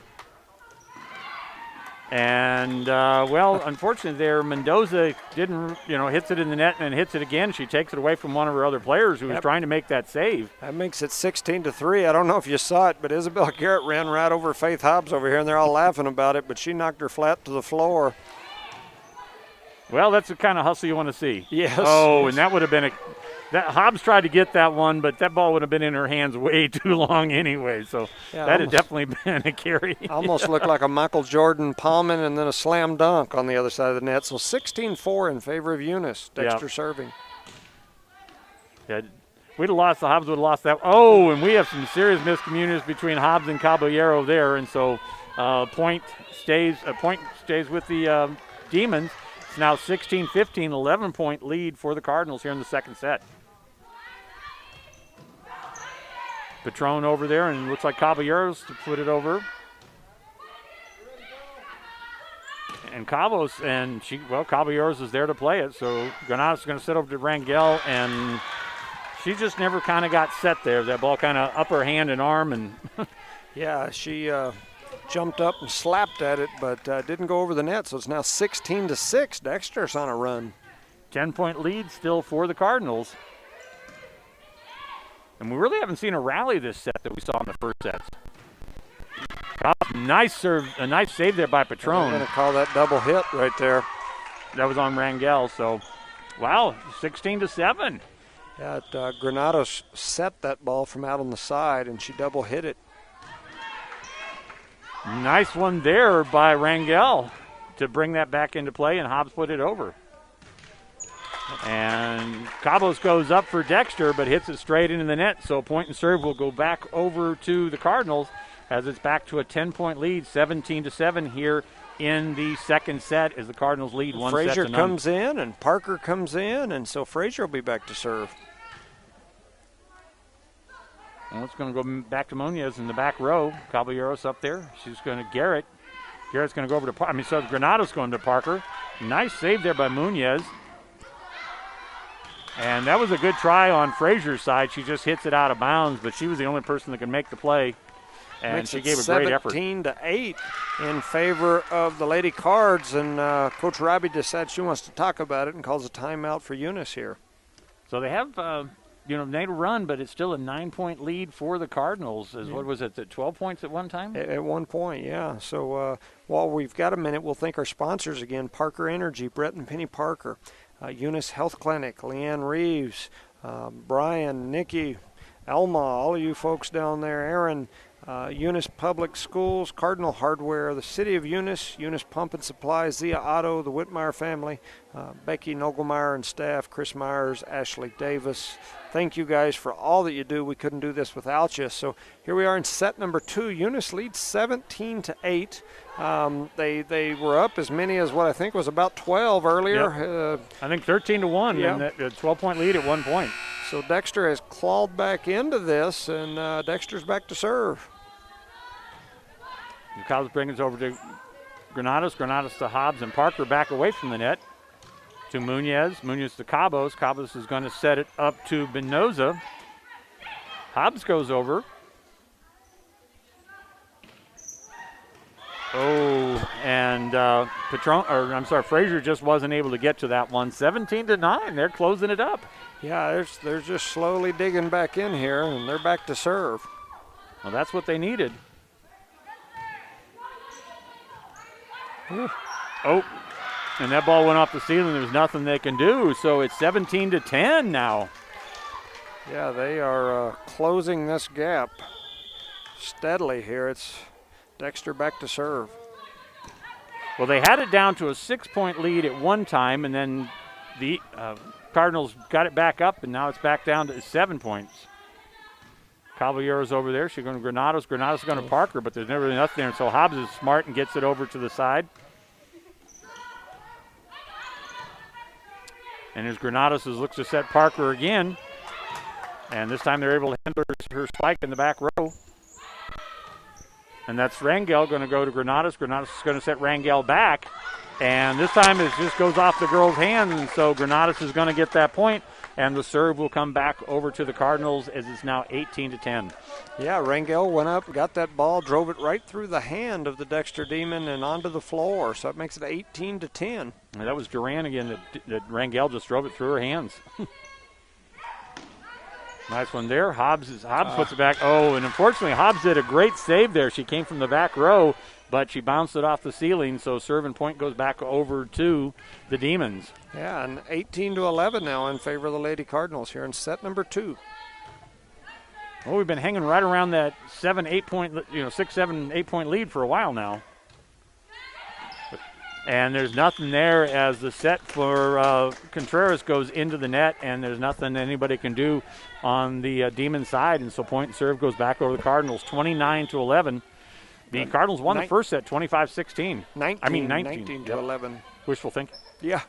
And, unfortunately there, Mendoza didn't, hits it in the net and then hits it again. She takes it away from one of her other players who was trying to make that save. That makes it 16-3. I don't know if you saw it, but Isabel Garrett ran right over Faith Hobbs over here, and they're all laughing about it, but she knocked her flat to the floor. Well, that's the kind of hustle you want to see. Yes. Oh, and that would have been Hobbs tried to get that one, but that ball would have been in her hands way too long anyway. So that had definitely been a carry. Almost looked like a Michael Jordan palming and then a slam dunk on the other side of the net. So 16-4 in favor of Eunice. Dexter serving. Yeah, we'd have lost. The Hobbs would have lost that. Oh, and we have some serious miscommunication between Hobbs and Caballero there, and so point stays with the Demons. It's now 16-15, 11-point lead for the Cardinals here in the second set. Patron over there, and it looks like Caballeros to put it over. And Caballeros is there to play it, so Granados is going to sit over to Rangel, and she just never kind of got set there. That ball kind of up her hand and arm, and yeah, she jumped up and slapped at it, but didn't go over the net. So it's now 16-6. Dexter's on a run. 10-point lead still for the Cardinals. And we really haven't seen a rally this set that we saw in the first sets. Nice serve, a nice save there by Patron. I'm going to call that double hit right there. That was on Rangel, so wow, 16-7. Yeah, Granados set that ball from out on the side, and she double hit it. Nice one there by Rangel to bring that back into play, and Hobbs put it over. And Cabos goes up for Dexter, but hits it straight into the net, so point and serve will go back over to the Cardinals as it's back to a 10-point lead, 17-7 here in the second set as the Cardinals lead 1-0. Frazier comes in, and Parker comes in, and so Frazier will be back to serve. Well, it's going to go back to Munoz in the back row. Caballeros up there. She's going to Garrett. Garrett's going to go over to Parker. So Granado's going to Parker. Nice save there by Munoz. And that was a good try on Frazier's side. She just hits it out of bounds, but she was the only person that could make the play. And she gave a great effort. 17-8 in favor of the Lady Cards, and Coach Robbie decides she wants to talk about it and calls a timeout for Eunice here. So they have, made a run, but it's still a 9-point lead for the Cardinals. What was it, 12 points at one time? At one point, yeah. So while we've got a minute, we'll thank our sponsors again: Parker Energy, Brett and Penny Parker, Eunice Health Clinic, Leanne Reeves, Brian, Nikki, Elma, all of you folks down there, Aaron, Eunice Public Schools, Cardinal Hardware, the City of Eunice, Eunice Pump and Supply, Zia Auto, the Whitmire family, Becky Nogelmeyer and staff, Chris Myers, Ashley Davis. Thank you guys for all that you do. We couldn't do this without you. So here we are in set number 2. Eunice leads 17-8. They were up as many as what I think was about 12 earlier. Yep. I think 13-1, yeah. And a 12-point lead at one point. So Dexter has clawed back into this, and Dexter's back to serve. Collins brings it over to Granados. Granados to Hobbs, and Parker back away from the net to Munoz. Munoz to Cabos. Cabos is going to set it up to Benoza. Hobbs goes over. Oh, and Frazier just wasn't able to get to that one. 17-9. They're closing it up. Yeah, they're just slowly digging back in here, and they're back to serve. Well, that's what they needed. Ooh. Oh, and that ball went off the ceiling. There's nothing they can do, so it's 17-10 now. Yeah, they are closing this gap steadily here. It's Dexter back to serve. Well, they had it down to a 6-point lead at one time, and then the Cardinals got it back up, and now it's back down to 7 points. Caballero's over there. She's going to Granados. Granados is going to Parker, but there's never really nothing there. And so Hobbs is smart and gets it over to the side. And as Granados looks to set Parker again, and this time they're able to handle her spike in the back row. And that's Rangel going to go to Granados. Granados is going to set Rangel back. And this time it just goes off the girl's hands, and so Granados is going to get that point. And the serve will come back over to the Cardinals as it's now 18-10. Yeah, Rangel went up, got that ball, drove it right through the hand of the Dexter Demon and onto the floor. So that makes it 18-10. And that was Duran again that Rangel just drove it through her hands. Nice one there. Hobbs puts it back. Oh, and unfortunately Hobbs did a great save there. She came from the back row, but she bounced it off the ceiling, so serve and point goes back over to the Demons. Yeah, and 18-11 now in favor of the Lady Cardinals here in set number 2. Well, we've been hanging right around that 6, 7, 8 point lead for a while now. And there's nothing there as the set for Contreras goes into the net, and there's nothing anybody can do on the Demon side, and so point and serve goes back over the Cardinals, 29-11. The Cardinals won the first set, 25-16. 19-11. Wishful thinking. Yeah,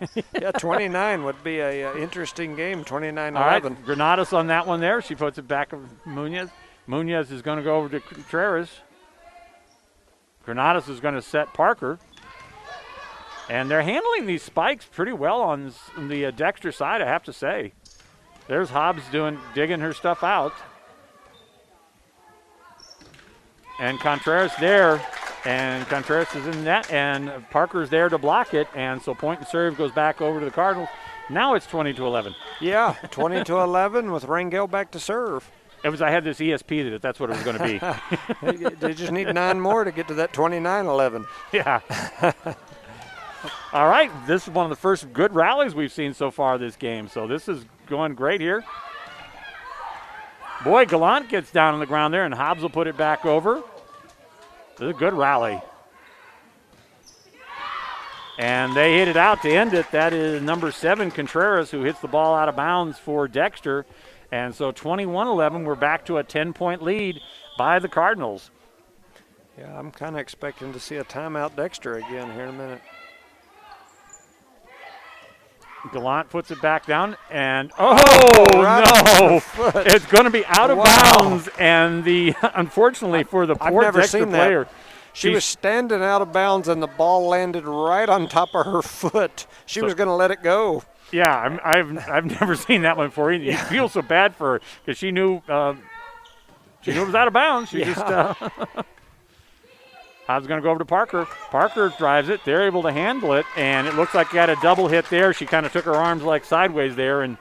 29 would be a interesting game, 29-11. All right, Granados on that one there. She puts it back of Munoz. Munoz is going to go over to Contreras. Granados is going to set Parker. And they're handling these spikes pretty well on the Dexter side, I have to say. There's Hobbs digging her stuff out. And Contreras there And Contreras is in net, and Parker's there to block it. And so point and serve goes back over to the Cardinals. Now it's 20-11. Yeah, 20-11 with Rangel back to serve. I had this ESP that's what it was going to be. They just need 9 more to get to that 29-11. Yeah. All right, this is one of the first good rallies we've seen so far this game. So this is going great here. Boy, Gallant gets down on the ground there, and Hobbs will put it back over. This is a good rally. And they hit it out to end it. That is number 7, Contreras, who hits the ball out of bounds for Dexter. And so 21-11, we're back to a 10-point lead by the Cardinals. Yeah, I'm kind of expecting to see a timeout Dexter again here in a minute. Gallant puts it back down, and no! It's going to be out of bounds, and unfortunately for the poor Dexter player. She was standing out of bounds, and the ball landed right on top of her foot. She was going to let it go. Yeah, I've never seen that one before. You feel so bad for her because she knew it was out of bounds. Hobbs going to go over to Parker. Parker drives it. They're able to handle it, and it looks like he had a double hit there. She kind of took her arms like sideways there, and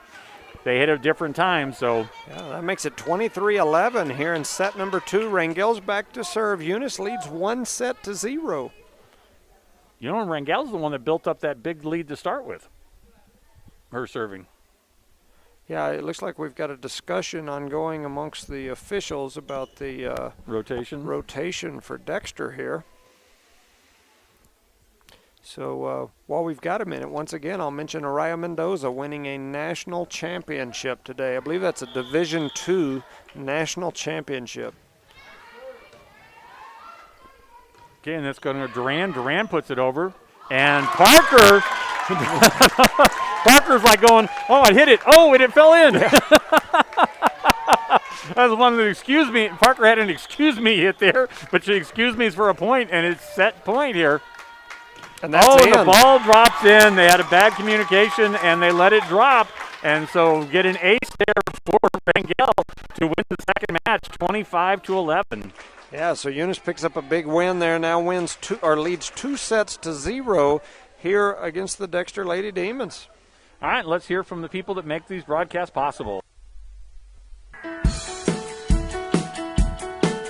they hit at different times. So yeah, that makes it 23-11 here in set number 2. Rangel's back to serve. Eunice leads 1-0. You know, Rangel's the one that built up that big lead to start with. Her serving. Yeah, it looks like we've got a discussion ongoing amongst the officials about the rotation for Dexter here. So while we've got a minute, once again, I'll mention Araya Mendoza winning a national championship today. I believe that's a Division II national championship. Okay, and that's going to Duran. Duran puts it over. And Parker, Parker's like going, oh, I hit it. Oh, and it fell in. Yeah. That was one of the excuse me. Parker had an excuse me hit there, but she excused me for a point, and it's set point here. And that's in. The ball drops in. They had a bad communication, and they let it drop. And so get an ace there for Rangel to win the second match, 25-11. Yeah, so Eunice picks up a big win there. Now leads 2-0 here against the Dexter Lady Demons. All right, let's hear from the people that make these broadcasts possible.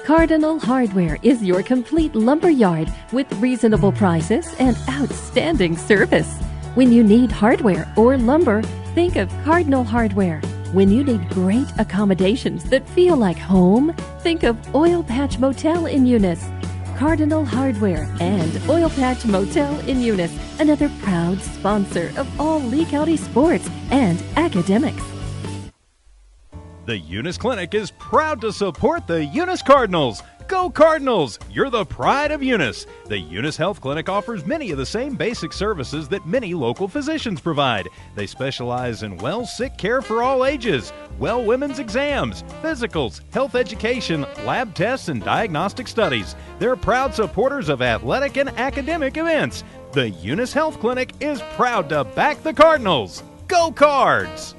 Cardinal Hardware is your complete lumber yard with reasonable prices and outstanding service. When you need hardware or lumber, think of Cardinal Hardware. When you need great accommodations that feel like home, think of Oil Patch Motel in Eunice. Cardinal Hardware and Oil Patch Motel in Eunice, another proud sponsor of all Lee County sports and academics. The Eunice Clinic is proud to support the Eunice Cardinals. Go Cardinals! You're the pride of Eunice. The Eunice Health Clinic offers many of the same basic services that many local physicians provide. They specialize in sick care for all ages, women's exams, physicals, health education, lab tests, and diagnostic studies. They're proud supporters of athletic and academic events. The Eunice Health Clinic is proud to back the Cardinals. Go Cards!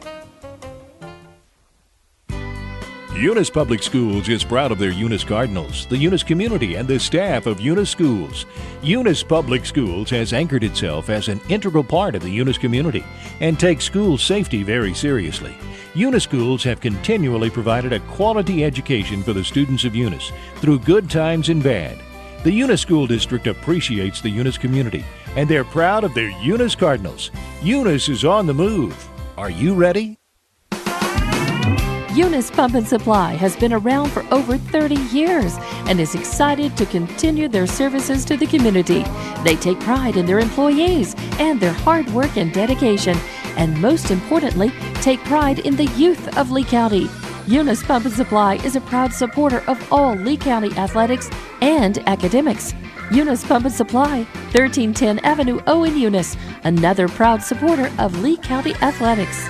Eunice Public Schools is proud of their Eunice Cardinals, the Eunice community, and the staff of Eunice Schools. Eunice Public Schools has anchored itself as an integral part of the Eunice community and takes school safety very seriously. Eunice Schools have continually provided a quality education for the students of Eunice through good times and bad. The Eunice School District appreciates the Eunice community, and they're proud of their Eunice Cardinals. Eunice is on the move. Are you ready? Eunice Pump and Supply has been around for over 30 years and is excited to continue their services to the community. They take pride in their employees and their hard work and dedication, and most importantly, take pride in the youth of Lee County. Eunice Pump and Supply is a proud supporter of all Lee County athletics and academics. Eunice Pump and Supply, 1310 Avenue O in Eunice, another proud supporter of Lee County athletics.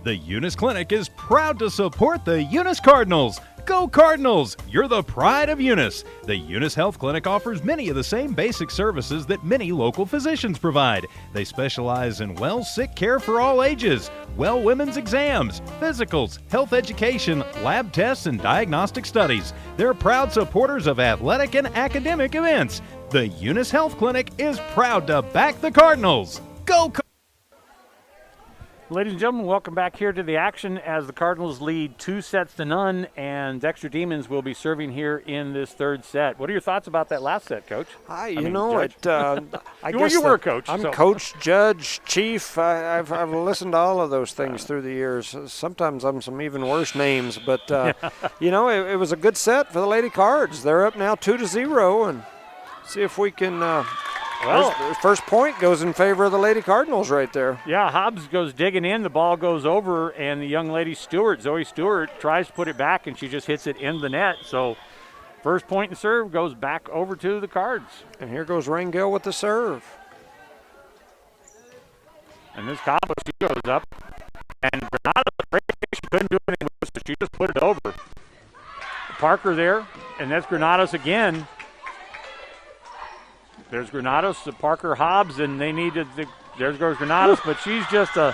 The Eunice Clinic is proud to support the Eunice Cardinals. Go Cardinals! You're the pride of Eunice. The Eunice Health Clinic offers many of the same basic services that many local physicians provide. They specialize in sick care for all ages, women's exams, physicals, health education, lab tests, and diagnostic studies. They're proud supporters of athletic and academic events. The Eunice Health Clinic is proud to back the Cardinals. Go Cardinals! Ladies and gentlemen, welcome back here to the action as the Cardinals lead 2-0, and Dexter Demons will be serving here in this third set. What are your thoughts about that last set, Coach? I guess you were a coach. I'm so. coach, judge, chief. I've listened to all of those things through the years. Sometimes I'm some even worse names, but it was a good set for the Lady Cards. They're up now 2-0, and see if we can. First point goes in favor of the Lady Cardinals right there. Yeah, Hobbs goes digging in. The ball goes over, and the young lady Zoe Stewart, tries to put it back, and she just hits it in the net. So first point and serve goes back over to the Cards. And here goes Rangel with the serve. And this Cabo, she goes up. And Granada's afraid she couldn't do anything with it, so she just put it over. Parker there, and that's Granados again. There's Granados, Parker, Hobbs, and they needed there goes Granados, but she's just a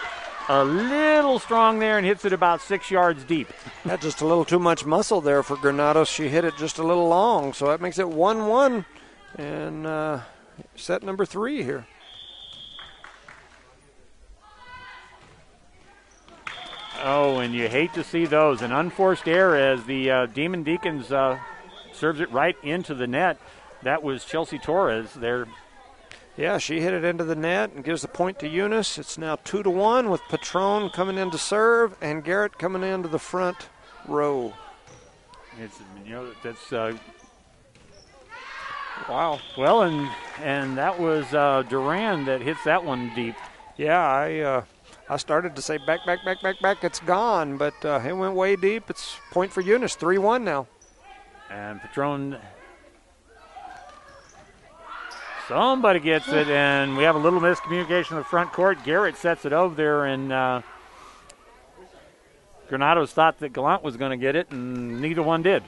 little strong there and hits it about 6 yards deep. That's just a little too much muscle there for Granados. She hit it just a little long, so that makes it 1-1, and set number 3 here. Oh, and you hate to see those. An unforced error as the Demon Deacons serves it right into the net. That was Chelsea Torres there. Yeah, she hit it into the net and gives the point to Eunice. It's now 2-1 with Patron coming in to serve and Garrett coming into the front row. That's wow. Well, and that was Duran that hits that one deep. Yeah, I started to say back. It's gone, but it went way deep. It's point for Eunice, 3-1 now. And Patron. Somebody gets it, and we have a little miscommunication in the front court. Garrett sets it over there, and Granados thought that Gallant was going to get it, and neither one did.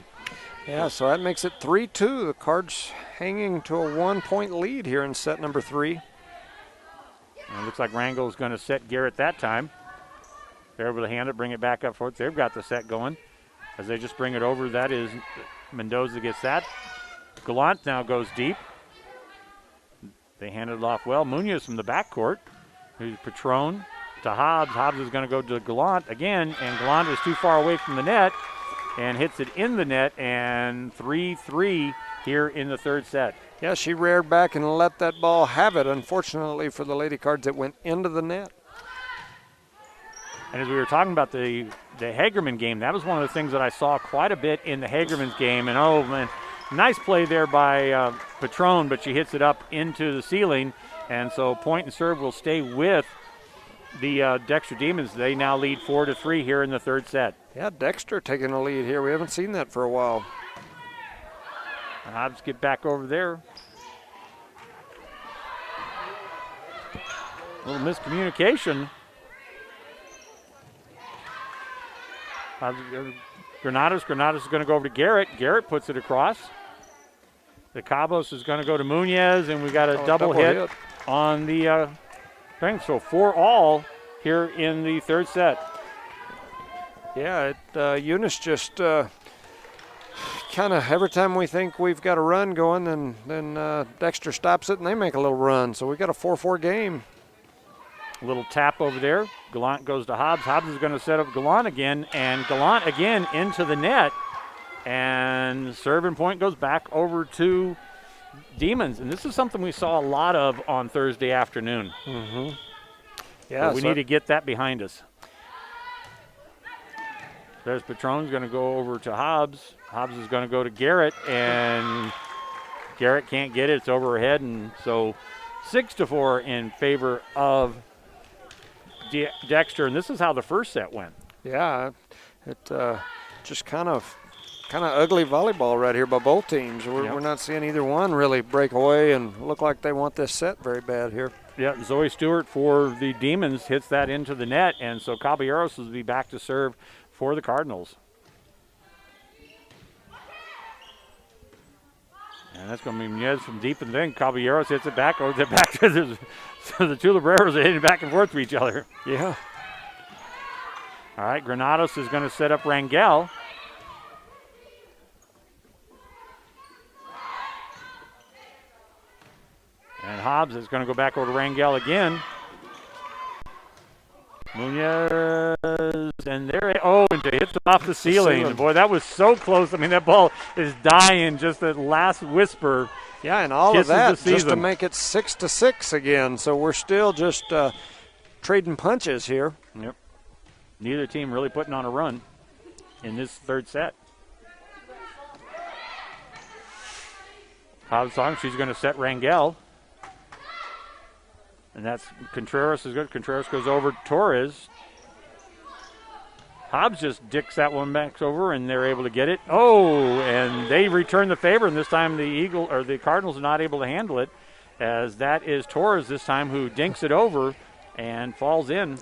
Yeah, so that makes it 3-2. The Cards hanging to a 1-point lead here in set number 3. And it looks like Rangel is going to set Garrett that time. They're able to hand it, bring it back up for it. They've got the set going. As they just bring it over, that is Mendoza gets that. Gallant now goes deep. They handed it off well. Munoz from the backcourt. Who's Patron to Hobbs. Hobbs is going to go to Gallant again, and Gallant is too far away from the net and hits it in the net, and 3-3 here in the third set. Yeah, she reared back and let that ball have it. Unfortunately for the Lady Cards, it went into the net. And as we were talking about the Hagerman game, that was one of the things that I saw quite a bit in the Hagerman's game, and oh man, nice play there by Patron, but she hits it up into the ceiling, and so point and serve will stay with the Dexter Demons. They now lead 4-3 here in the third set. Yeah, Dexter taking a lead here. We haven't seen that for a while. Hobbs get back over there. A little miscommunication. Granados is going to go over to Garrett. Garrett puts it across. The Cabos is going to go to Munoz, and we got a double hit on the thing. So 4-all here in the third set. Yeah, Eunice just kind of every time we think we've got a run going, then Dexter stops it and they make a little run. So we got a 4-4 game. A little tap over there. Gallant goes to Hobbs. Hobbs is going to set up Gallant again, and Gallant again into the net. And serving point goes back over to Demons. And this is something we saw a lot of on Thursday afternoon. Mm-hmm. Yeah, but we need to get that behind us. There's Patron's going to go over to Hobbs. Hobbs is going to go to Garrett, and Garrett can't get it. It's over her head, and so 6-4 in favor of Dexter. And this is how the first set went. Yeah, it just kind of ugly volleyball right here by both teams. We're not seeing either one really break away and look like they want this set very bad here. Yeah, Zoe Stewart for the Demons hits that into the net, and so Caballeros will be back to serve for the Cardinals. And that's going to be Nunez from deep in the thing. Caballeros hits it back. Over it back to the two Libreros are hitting back and forth to each other. Yeah. All right, Granados is going to set up Rangel. And Hobbs is going to go back over to Rangel again. Munoz, and there, and it hits it off the ceiling. Boy, that was so close. I mean, that ball is dying, just that last whisper. Yeah, and all of that just to make it 6-6 again. So we're still just trading punches here. Yep. Neither team really putting on a run in this third set. Hobbs on, she's going to set Rangel. And that's Contreras is good. Contreras goes over to Torres. Hobbs just dicks that one back over, and they're able to get it. Oh, and they return the favor, and this time the Cardinals are not able to handle it, as that is Torres this time who dinks it over and falls in.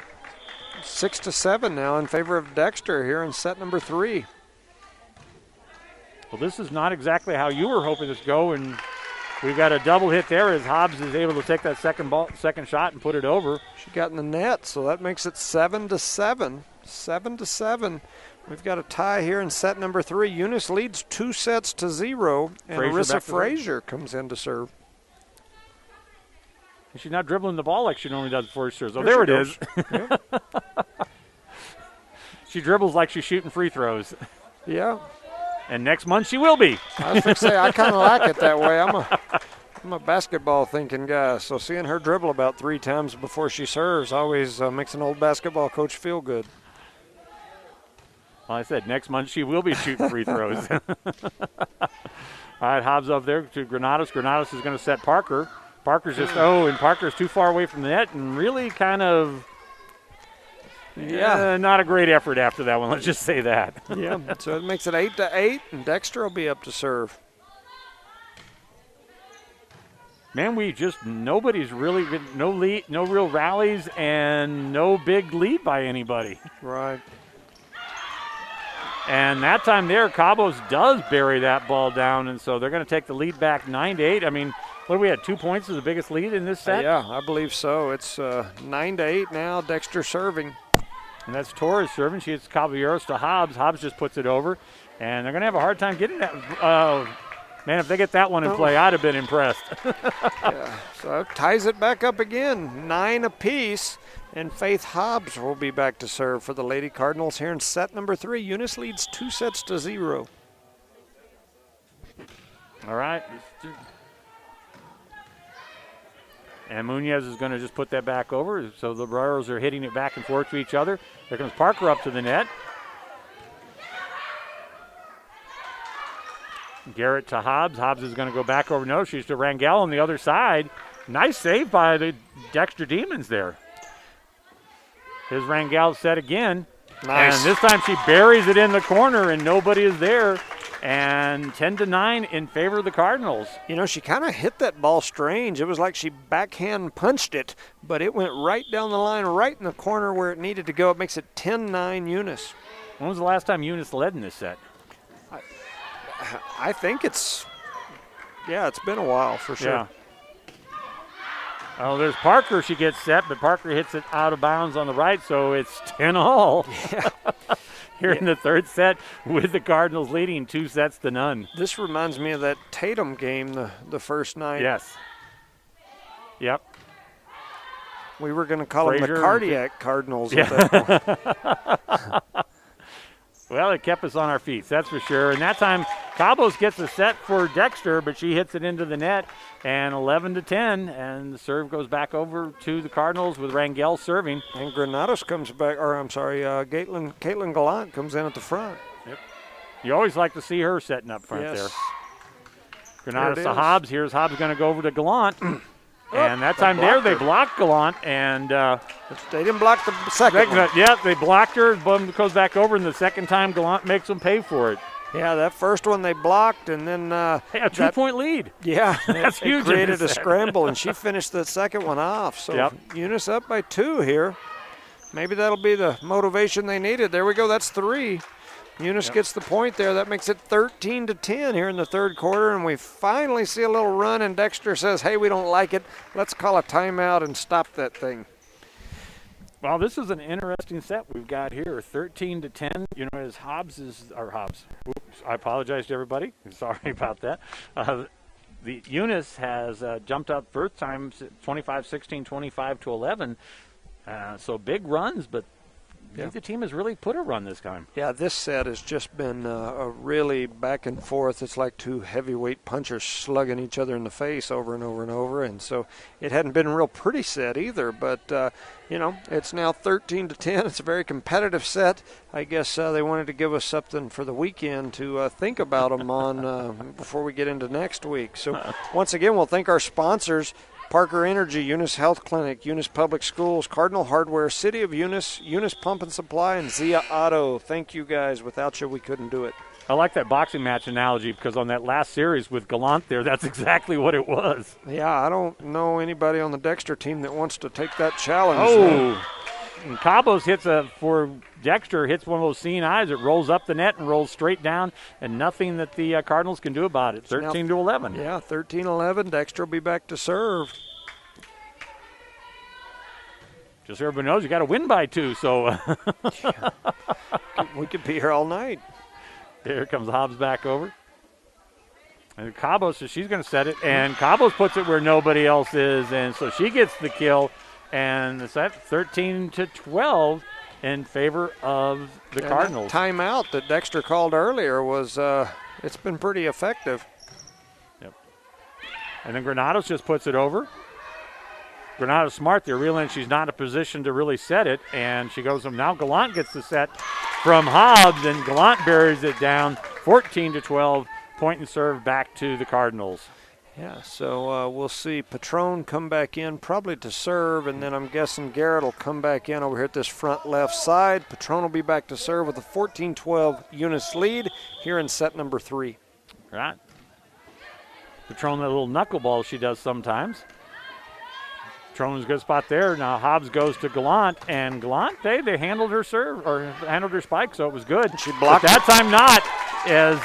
6-7 now in favor of Dexter here in set number 3. Well, this is not exactly how you were hoping this to go, and we've got a double hit there as Hobbs is able to take that second shot and put it over. She got in the net, so that makes it 7-7. 7-7. We've got a tie here in set number 3. Eunice leads 2-0, and Arissa Frazier comes in to serve. And she's not dribbling the ball like she normally does before she serves. Oh, there it is. She dribbles like she's shooting free throws. Yeah. And next month she will be. I was going to say, I kind of like it that way. I'm a basketball thinking guy, so seeing her dribble about 3 times before she serves always makes an old basketball coach feel good. Well, I said next month she will be shooting free throws. All right, Hobbs up there to Granados. Granados is going to set Parker. Parker's and Parker's too far away from the net and really kind of not a great effort after that one. Let's just say that. Yeah, so it makes it 8-8, and Dexter will be up to serve. Man, nobody's really no lead, no real rallies, and no big lead by anybody. Right. And that time there, Cabos does bury that ball down, and so they're going to take the lead back 9-8. I mean, what do we have? 2 points is the biggest lead in this set? Yeah, I believe so. It's 9-8 now. Dexter serving. And that's Torres serving. She hits Caballeros to Hobbs. Hobbs just puts it over. And they're going to have a hard time getting that. Man, if they get that one in play, I'd have been impressed. Yeah, so ties it back up again. 9 apiece. And Faith Hobbs will be back to serve for the Lady Cardinals here in set number 3. Eunice leads 2-0. All right. And Munoz is going to just put that back over. So the Royals are hitting it back and forth to each other. There comes Parker up to the net. Garrett to Hobbs. Hobbs is going to go back over. No, she's to Rangel on the other side. Nice save by the Dexter Demons there. Here's Rangel set again. Nice. And this time she buries it in the corner and nobody is there. And 10-9 in favor of the Cardinals. You know, she kind of hit that ball strange. It was like she backhand punched it, but it went right down the line, right in the corner where it needed to go. It makes it 10-9 Eunice. When was the last time Eunice led in this set? I think it's been a while for sure. Yeah. Oh, there's Parker. She gets set, but Parker hits it out of bounds on the right, so it's 10-all. Yeah. Here in the third set with the Cardinals leading 2-0. This reminds me of that Tatum game the first night. Yes. Yep. We were going to call them the cardiac Cardinals yeah. at that point. Well, it kept us on our feet, that's for sure. And that time, Cabos gets a set for Dexter, but she hits it into the net, and 11-10, and the serve goes back over to the Cardinals with Rangel serving. And Granados comes back, Caitlin Gallant comes in at the front. Yep. You always like to see her setting up front yes. there. Granados to Hobbs. Here's Hobbs going to go over to Gallant. And that time they blocked Gallant, and they didn't block the second one. Yeah, they blocked her. Bum goes back over, and the second time Gallant makes them pay for it. Yeah, that first one they blocked, and then a 2-point lead. Yeah, that's huge. It created a scramble, and she finished the second one off. So Eunice up by 2 here. Maybe that'll be the motivation they needed. There we go. That's 3. Eunice gets the point there. That makes it 13-10 here in the third quarter, and we finally see a little run, and Dexter says, hey, we don't like it. Let's call a timeout and stop that thing. Well, this is an interesting set we've got here, 13-10. You know, as Hobbs. Oops, I apologize to everybody. Sorry about that. The Eunice has jumped up first time 25-16, 25-11. So big runs, but neither team has really put a run this time. Yeah, this set has just been a really back and forth. It's like two heavyweight punchers slugging each other in the face over and over and over. And so it hadn't been a real pretty set either. But, it's now 13-10. It's a very competitive set. I guess they wanted to give us something for the weekend to think about them on before we get into next week. So once again, we'll thank our sponsors. Parker Energy, Eunice Health Clinic, Eunice Public Schools, Cardinal Hardware, City of Eunice, Eunice Pump and Supply, and Zia Auto. Thank you guys. Without you, we couldn't do it. I like that boxing match analogy because on that last series with Gallant there, that's exactly what it was. Yeah, I don't know anybody on the Dexter team that wants to take that challenge. Oh, and Cabos for Dexter, hits one of those seeing eyes. It rolls up the net and rolls straight down, and nothing that the Cardinals can do about it. 13-11. Yeah, 13-11. Dexter will be back to serve. Just so everybody knows, you got to win by 2. So we could be here all night. Here comes Hobbs back over. And Cabos says she's going to set it, and Cabos puts it where nobody else is, and so she gets the kill. And the set 13-12 in favor of the Cardinals. That timeout that Dexter called earlier was it's been pretty effective. Yep. And then Granados just puts it over. Granados smart there, realizing she's not in a position to really set it, and she goes now Gallant gets the set from Hobbs, and Gallant buries it down 14-12, point and serve back to the Cardinals. Yeah, so we'll see Patron come back in probably to serve, and then I'm guessing Garrett will come back in over here at this front left side. Patron will be back to serve with a 14-12 Eunice lead here in set number 3. Right. Patron, that little knuckleball she does sometimes. Patron's a good spot there. Now Hobbs goes to Gallant, and Gallant, they handled her serve, or handled her spike, so it was good. She blocked but that time not, as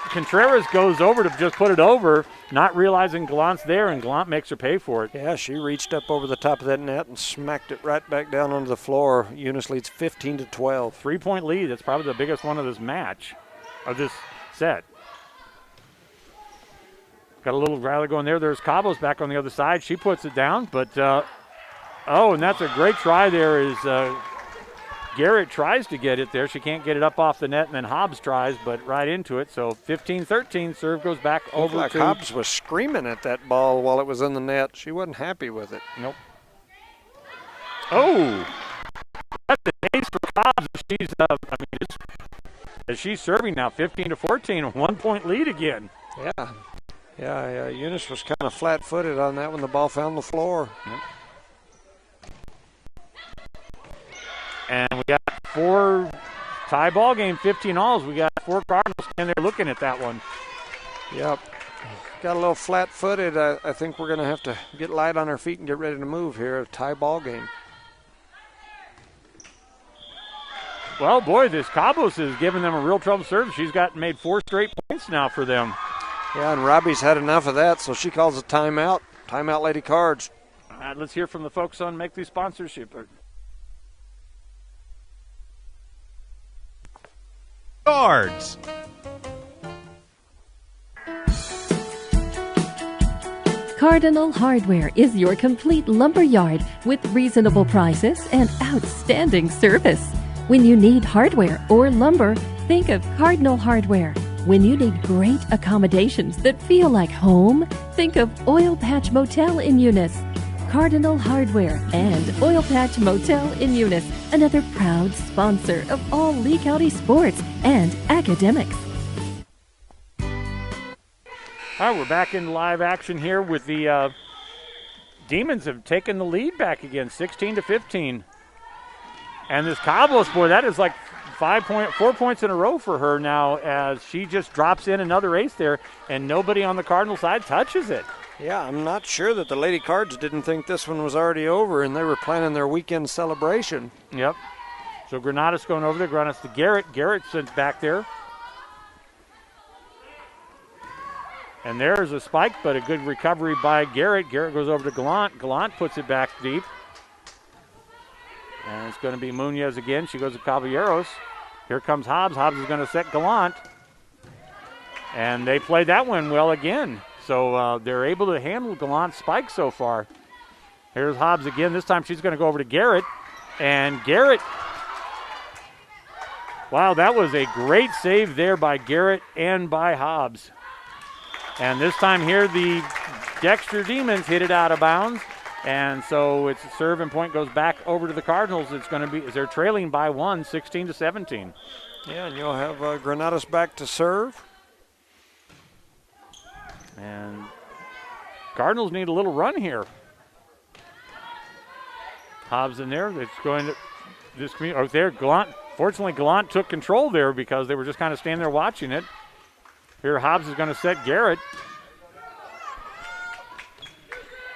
Contreras goes over to just put it over, not realizing Gallant's there, and Gallant makes her pay for it. Yeah, she reached up over the top of that net and smacked it right back down onto the floor. Eunice leads 15-12. 3-point lead. That's probably the biggest one of this match, of this set. Got a little rally going there. There's Cabos back on the other side. She puts it down, but and that's a great try there as Garrett tries to get it there. She can't get it up off the net, and then Hobbs tries, but right into it. So 15-13, serve goes back over like to Hobbs was screaming at that ball while it was in the net. She wasn't happy with it. Nope. Oh, that's the ace for Hobbs. She's serving now, 15-14, 1-point lead again. Yeah. Yeah, Eunice was kind of flat-footed on that when the ball found the floor. Yep. And we got 4 tie ball game, 15-alls. We got 4 Cardinals standing there looking at that one. Yep. Got a little flat-footed. I think we're going to have to get light on our feet and get ready to move here. A tie ball game. Well, boy, this Cabos is giving them a real trouble service. She's made 4 straight points now for them. Yeah, and Robbie's had enough of that, so she calls a timeout. Timeout, Lady Cards. All right, let's hear from the folks on Make These Sponsorship. Cards. Cardinal Hardware is your complete lumber yard with reasonable prices and outstanding service. When you need hardware or lumber, think of Cardinal Hardware. When you need great accommodations that feel like home, think of Oil Patch Motel in Eunice. Cardinal Hardware and Oil Patch Motel in Eunice, another proud sponsor of all Lee County sports and academics. All right, we're back in live action here with the Demons have taken the lead back again, 16-15. And this Cabos, boy, that is like 4 points in a row for her now as she just drops in another ace there, and nobody on the Cardinal side touches it. Yeah, I'm not sure that the Lady Cards didn't think this one was already over, and they were planning their weekend celebration. Yep. So Granados going over there. Granados to Garrett. Garrett's back there. And there's a spike, but a good recovery by Garrett. Garrett goes over to Gallant. Gallant puts it back deep. And it's going to be Munoz again. She goes to Caballeros. Here comes Hobbs. Hobbs is going to set Gallant. And they played that one well again. So they're able to handle Gallant's spike so far. Here's Hobbs again. This time she's going to go over to Garrett. And Garrett, wow, that was a great save there by Garrett and by Hobbs. And this time here, the Dexter Demons hit it out of bounds. And so it's a serve and point goes back over to the Cardinals. It's going to be, they're trailing by 1, 16-17. Yeah, and you'll have Granados back to serve. And Cardinals need a little run here. Hobbs in there. It's going to this over there. Gallant. Fortunately, Gallant took control there because they were just kind of standing there watching it. Here, Hobbs is going to set Garrett.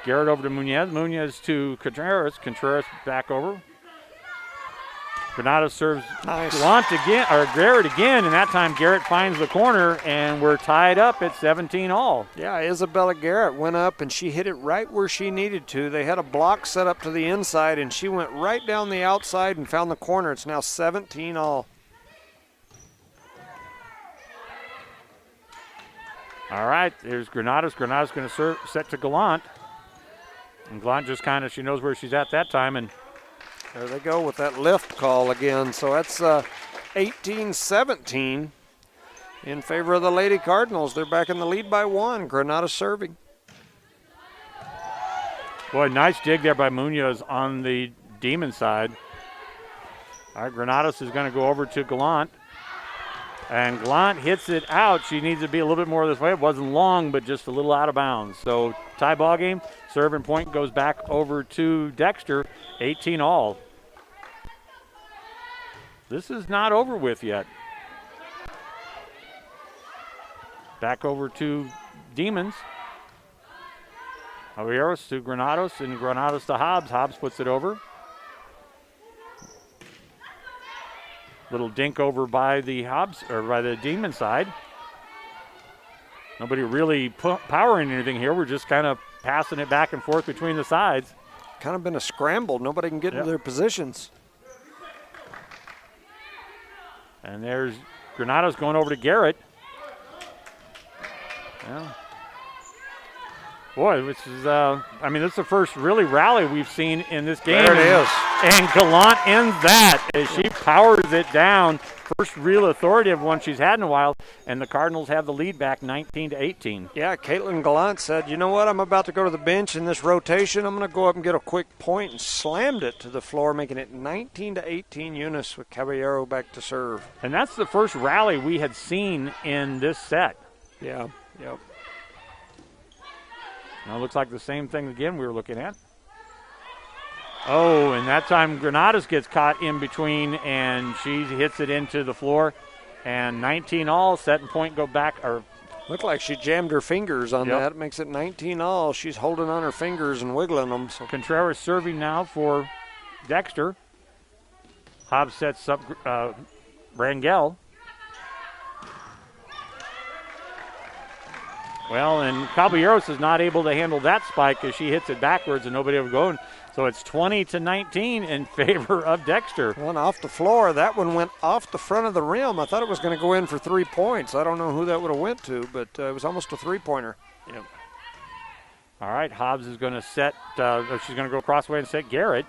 Garrett over to Munoz. Munoz to Contreras. Contreras back over. Granados serves Gallant again, or Garrett again, and that time Garrett finds the corner, and we're tied up at 17-all. Yeah, Isabella Garrett went up, and she hit it right where she needed to. They had a block set up to the inside, and she went right down the outside and found the corner. It's now 17-all. All right, there's Granados. Granados going to set to Gallant. And Gallant just kind of, she knows where she's at that time, and there they go with that lift call again. So that's 18-17 in favor of the Lady Cardinals. They're back in the lead by 1. Granados serving. Boy, nice dig there by Munoz on the Demon side. All right, Granados is going to go over to Gallant. And Gallant hits it out. She needs to be a little bit more this way. It wasn't long, but just a little out of bounds. So tie ball game. Serve and point goes back over to Dexter. 18-all. This is not over with yet. Back over to Demons. Caballeros to Granados, and Granados to Hobbs. Hobbs puts it over. Little dink over by the Hobbs, or by the Demon side. Nobody really powering anything here. We're just kind of passing it back and forth between the sides. Kind of been a scramble. Nobody can get into their positions. And there's Granados going over to Garrett. Yeah. Boy, this is, this is the first really rally we've seen in this game. There it is. And Gallant ends that as she powers it down. First real authoritative one she's had in a while. And the Cardinals have the lead back 19-18. Yeah, Caitlin Gallant said, you know what, I'm about to go to the bench in this rotation. I'm going to go up and get a quick point, and slammed it to the floor, making it 19-18 Eunice with Caballero back to serve. And that's the first rally we had seen in this set. Yeah, yep. Now it looks like the same thing again we were looking at. Oh, and that time Granados gets caught in between, and she hits it into the floor. And 19-all, set and point go back. Or looked like she jammed her fingers on that. It makes it 19-all. She's holding on her fingers and wiggling them. So Contreras serving now for Dexter. Hobbs sets up Rangel. Well, and Caballeros is not able to handle that spike as she hits it backwards and nobody ever going. So it's 20-19 in favor of Dexter. One off the floor. That one went off the front of the rim. I thought it was going to go in for 3 points. I don't know who that would have went to, but it was almost a three-pointer. Yep. All right, Hobbs is going to set, she's going to go crossway and set Garrett.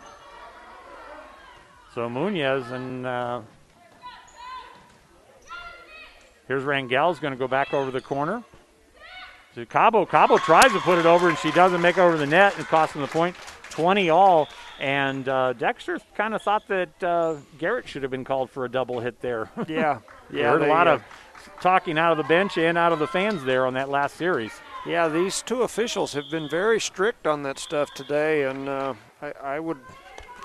So Munoz and here's Rangel's going to go back over the corner. So Cabo tries to put it over, and she doesn't make it over the net, and costs him the point. 20-all, and Dexter kind of thought that Garrett should have been called for a double hit there. Yeah. Heard a lot of talking out of the bench and out of the fans there on that last series. Yeah, these two officials have been very strict on that stuff today, and I would,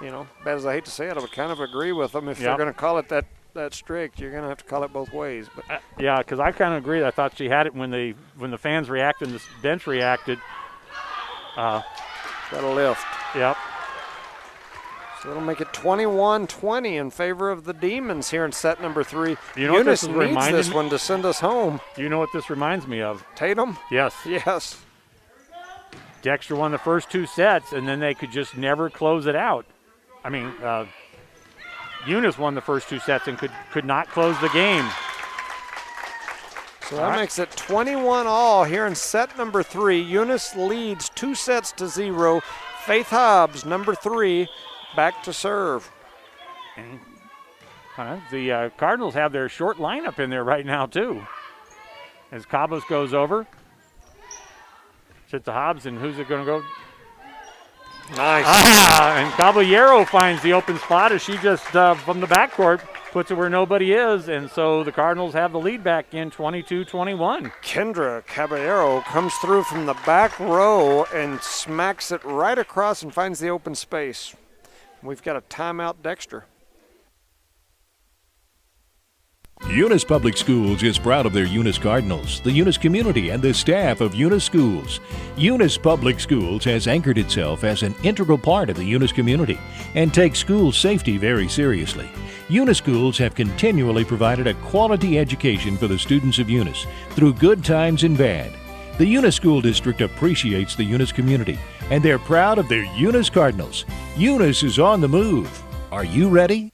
bad as I hate to say it, I would kind of agree with them. If they're going to call it that strict, you're going to have to call it both ways. But yeah, because I kind of agree. I thought she had it when the fans reacted and the bench reacted. got a lift. Yep. So it'll make it 21-20 in favor of the Demons here in set number 3. You know what Eunice this is needs reminding this me? one to send us home. Do you know what this reminds me of? Tatum? Yes. Yes. Dexter won the first 2 sets, and then they could just never close it out. I mean, Eunice won the first 2 sets and could not close the game. So that makes it 21-all here in set number 3. Eunice leads 2-0. Faith Hobbs, number 3, back to serve. And the Cardinals have their short lineup in there right now, too. As Cabos goes over. Sits to Hobbs, and who's it going to go? Nice. And Caballero finds the open spot as she just, from the backcourt, puts it where nobody is. And so the Cardinals have the lead back in 22-21. Kendra Caballero comes through from the back row and smacks it right across and finds the open space. We've got a timeout, Dexter. Eunice Public Schools is proud of their Eunice Cardinals, the Eunice community, and the staff of Eunice Schools. Eunice Public Schools has anchored itself as an integral part of the Eunice community and takes school safety very seriously. Eunice Schools have continually provided a quality education for the students of Eunice through good times and bad. The Eunice School District appreciates the Eunice community, and they're proud of their Eunice Cardinals. Eunice is on the move. Are you ready?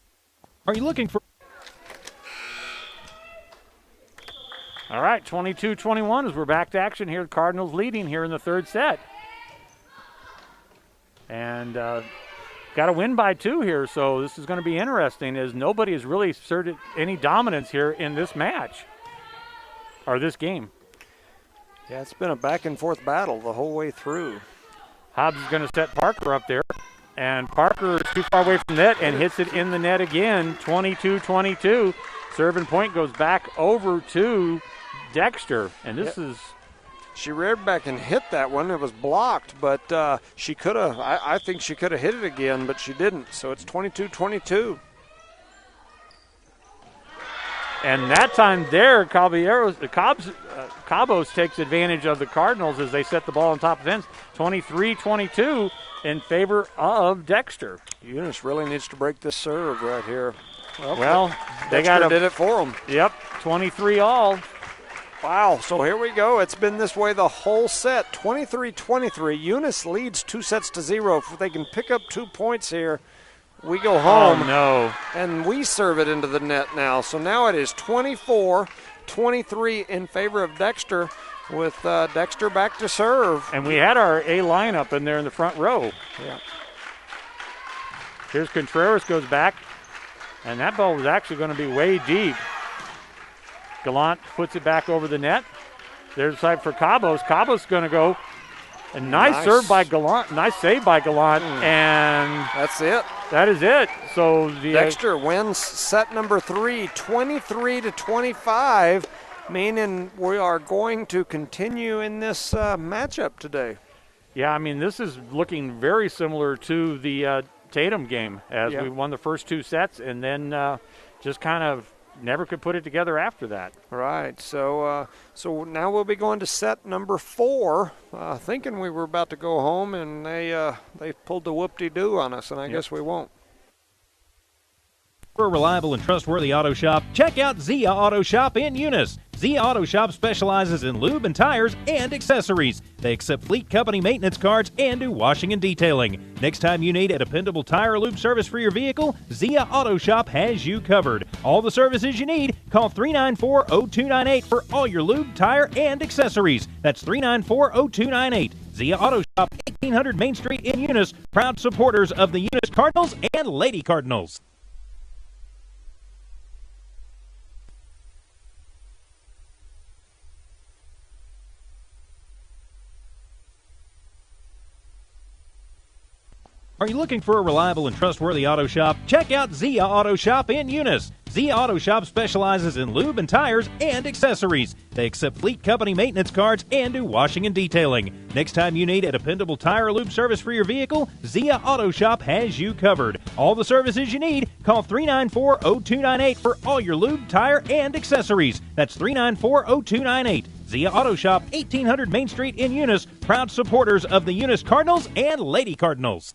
Are you looking for... All right, 22-21 as we're back to action here. The Cardinals leading here in the 3rd set. And got to win by 2 here, so this is going to be interesting as nobody has really asserted any dominance here in this match or this game. Yeah, it's been a back-and-forth battle the whole way through. Hobbs is going to set Parker up there, and Parker is too far away from net and hits it in the net again, 22-22. Serve and point goes back over to Dexter, and this is... She reared back and hit that one. It was blocked, but she could have, I think she could have hit it again, but she didn't. So it's 22-22. And that time there, Cabos takes advantage of the Cardinals as they set the ball on top of the fence. 23-22 in favor of Dexter. Eunice really needs to break this serve right here. Well, they Dexter did it for them. Yep, 23-all. Wow, so here we go. It's been this way the whole set. 23-23. Eunice leads 2-0. If they can pick up 2 points here, we go home. Oh, no. And we serve it into the net now. So now it is 24-23 in favor of Dexter with Dexter back to serve. And we had our A lineup in there in the front row. Yeah. Here's Contreras goes back, and that ball was actually going to be way deep. Gallant puts it back over the net. There's a side for Cabos. Cabos going to go. A nice serve by Gallant. Nice save by Gallant. And that's it. That is it. So the Dexter wins set number 3, 23-25, meaning we are going to continue in this matchup today. Yeah, I mean, this is looking very similar to the Tatum game as we won the first 2 sets and then just kind of never could put it together after that. Right. So now we'll be going to set number 4, thinking we were about to go home, and they pulled the whoop-de-doo on us, and I guess we won't. For a reliable and trustworthy auto shop, check out Zia Auto Shop in Eunice. Zia Auto Shop specializes in lube and tires and accessories. They accept fleet company maintenance cards and do washing and detailing. Next time you need a dependable tire or lube service for your vehicle, Zia Auto Shop has you covered. All the services you need, call 394-0298 for all your lube, tire, and accessories. That's 394-0298. Zia Auto Shop, 1800 Main Street in Eunice, proud supporters of the Eunice Cardinals and Lady Cardinals. Are you looking for a reliable and trustworthy auto shop? Check out Zia Auto Shop in Eunice. Zia Auto Shop specializes in lube and tires and accessories. They accept fleet company maintenance cards and do washing and detailing. Next time you need a dependable tire or lube service for your vehicle, Zia Auto Shop has you covered. All the services you need, call 394-0298 for all your lube, tire, and accessories. That's 394-0298. Zia Auto Shop, 1800 Main Street in Eunice, proud supporters of the Eunice Cardinals and Lady Cardinals.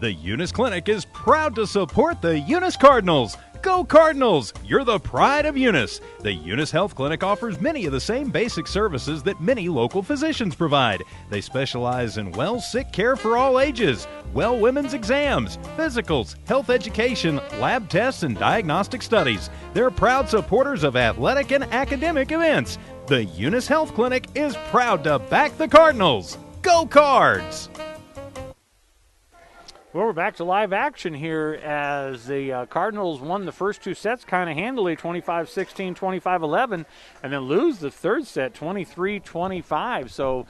The Eunice Clinic is proud to support the Eunice Cardinals. Go Cardinals! You're the pride of Eunice. The Eunice Health Clinic offers many of the same basic services that many local physicians provide. They specialize in sick care for all ages, women's exams, physicals, health education, lab tests, and diagnostic studies. They're proud supporters of athletic and academic events. The Eunice Health Clinic is proud to back the Cardinals. Go Cards! Well, we're back to live action here as the Cardinals won the first two sets kind of handily, 25-16, 25-11, and then lose the third set, 23-25. So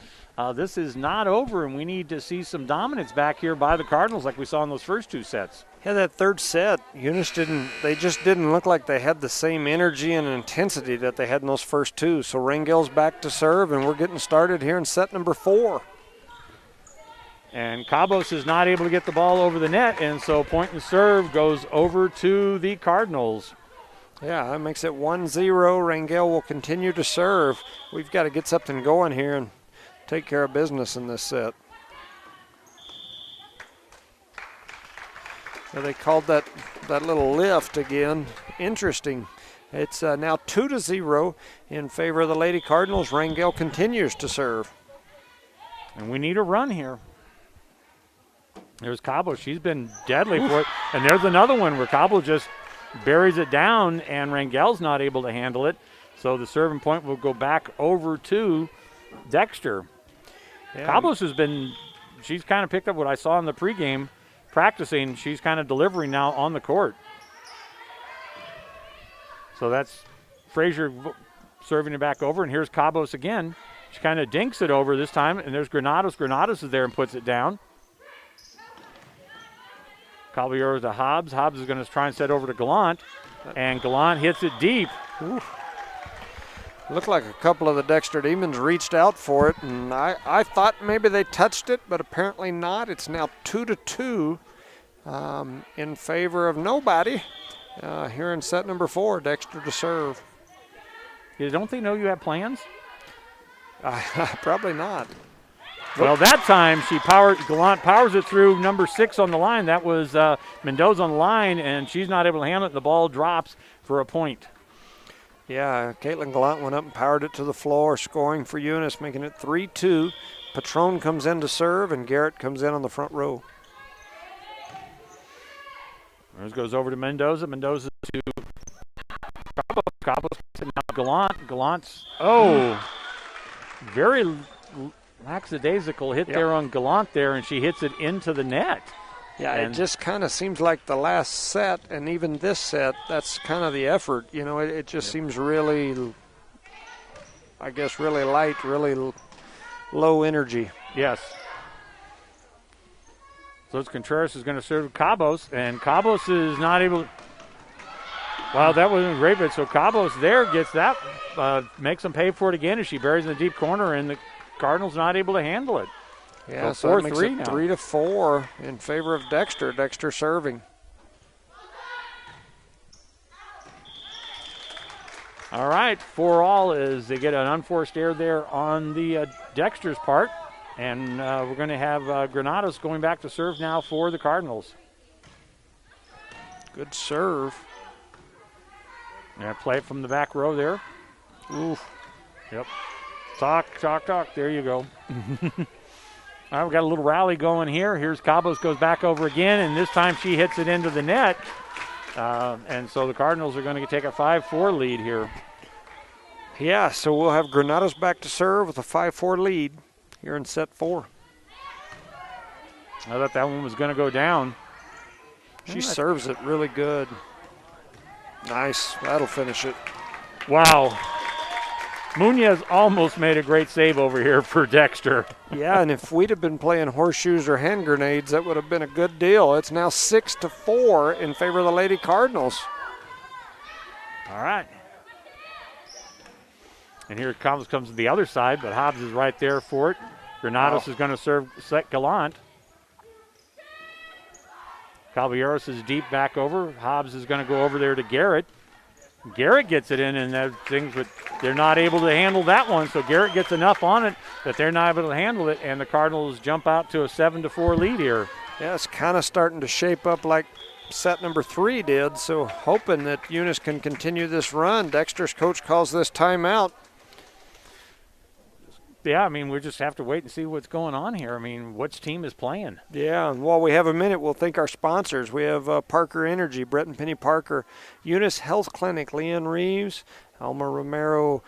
this is not over, and we need to see some dominance back here by the Cardinals like we saw in those first two sets. Yeah, that third set, Eunice just didn't look like they had the same energy and intensity that they had in those first two. So Rangel's back to serve, and we're getting started here in set number 4. And Cabos is not able to get the ball over the net, and so point and serve goes over to the Cardinals. Yeah, that makes it 1-0. Rangel will continue to serve. We've got to get something going here and take care of business in this set. So they called that little lift again. Interesting. It's now 2-0 in favor of the Lady Cardinals. Rangel continues to serve. And we need a run here. There's Cabo. She's been deadly for it. And there's another one where Cabo just buries it down and Rangel's not able to handle it. So the serving point will go back over to Dexter. Yeah. Cabos she's kind of picked up what I saw in the pregame practicing. She's kind of delivering now on the court. So that's Frazier serving it back over. And here's Cabos again. She kind of dinks it over this time. And there's Granados. Granados is there and puts it down. Caballero to Hobbs. Hobbs is going to try and set over to Gallant. And Gallant hits it deep. Ooh. Looked like a couple of the Dexter Demons reached out for it, and I thought maybe they touched it, but apparently not. It's now 2-2 in favor of nobody here in set number 4. Dexter to serve. Don't they know you have plans? Probably not. Well, that time Gallant powers it through number 6 on the line. That was Mendoza on the line, and she's not able to handle it. The ball drops for a point. Yeah, Caitlin Gallant went up and powered it to the floor, scoring for Eunice, making it 3-2. Patron comes in to serve, and Garrett comes in on the front row. This goes over to Mendoza. Mendoza to Cabos. Cabos to now Gallant. Gallant's, very lackadaisical hit there on Gallant there, and she hits it into the net. Yeah, it just kind of seems like the last set, and even this set, that's kind of the effort. You know, it just seems really, I guess, really light, really low energy. Yes. So it's Contreras is going to serve Cabos, and Cabos is not able to. Wow, that wasn't great, but so Cabos there gets that, makes them pay for it again as she buries in the deep corner, and the Cardinals not able to handle it. Yeah, so it makes it 3-4 in favor of Dexter. Dexter serving. All right, 4-all as they get an unforced error there on the Dexter's part. And we're going to have Granados going back to serve now for the Cardinals. Good serve. Yeah, play it from the back row there. Oof. Yep. Talk. There you go. All right, we got a little rally going here. Here's Cabos goes back over again, and this time she hits it into the net. And so the Cardinals are going to take a 5-4 lead here. Yeah, so we'll have Granados back to serve with a 5-4 lead here in set 4. I thought that one was going to go down. She serves it really good. Nice. That'll finish it. Wow. Munoz almost made a great save over here for Dexter. Yeah, and if we'd have been playing horseshoes or hand grenades, that would have been a good deal. It's now 6-4 in favor of the Lady Cardinals. All right. And here comes to the other side, but Hobbs is right there for it. Granados is going to serve set Gallant. Caballeros is deep back over. Hobbs is going to go over there to Garrett. Garrett gets it in, and they're not able to handle that one. So Garrett gets enough on it that they're not able to handle it, and the Cardinals jump out to a 7-4 lead here. Yeah, it's kind of starting to shape up like set number 3 did, so hoping that Eunice can continue this run. Dexter's coach calls this timeout. Yeah, I mean, we just have to wait and see what's going on here. I mean, which team is playing? Yeah, and while we have a minute, we'll thank our sponsors. We have Parker Energy, Brett and Penny Parker, Eunice Health Clinic, Leanne Reeves, Alma Romero,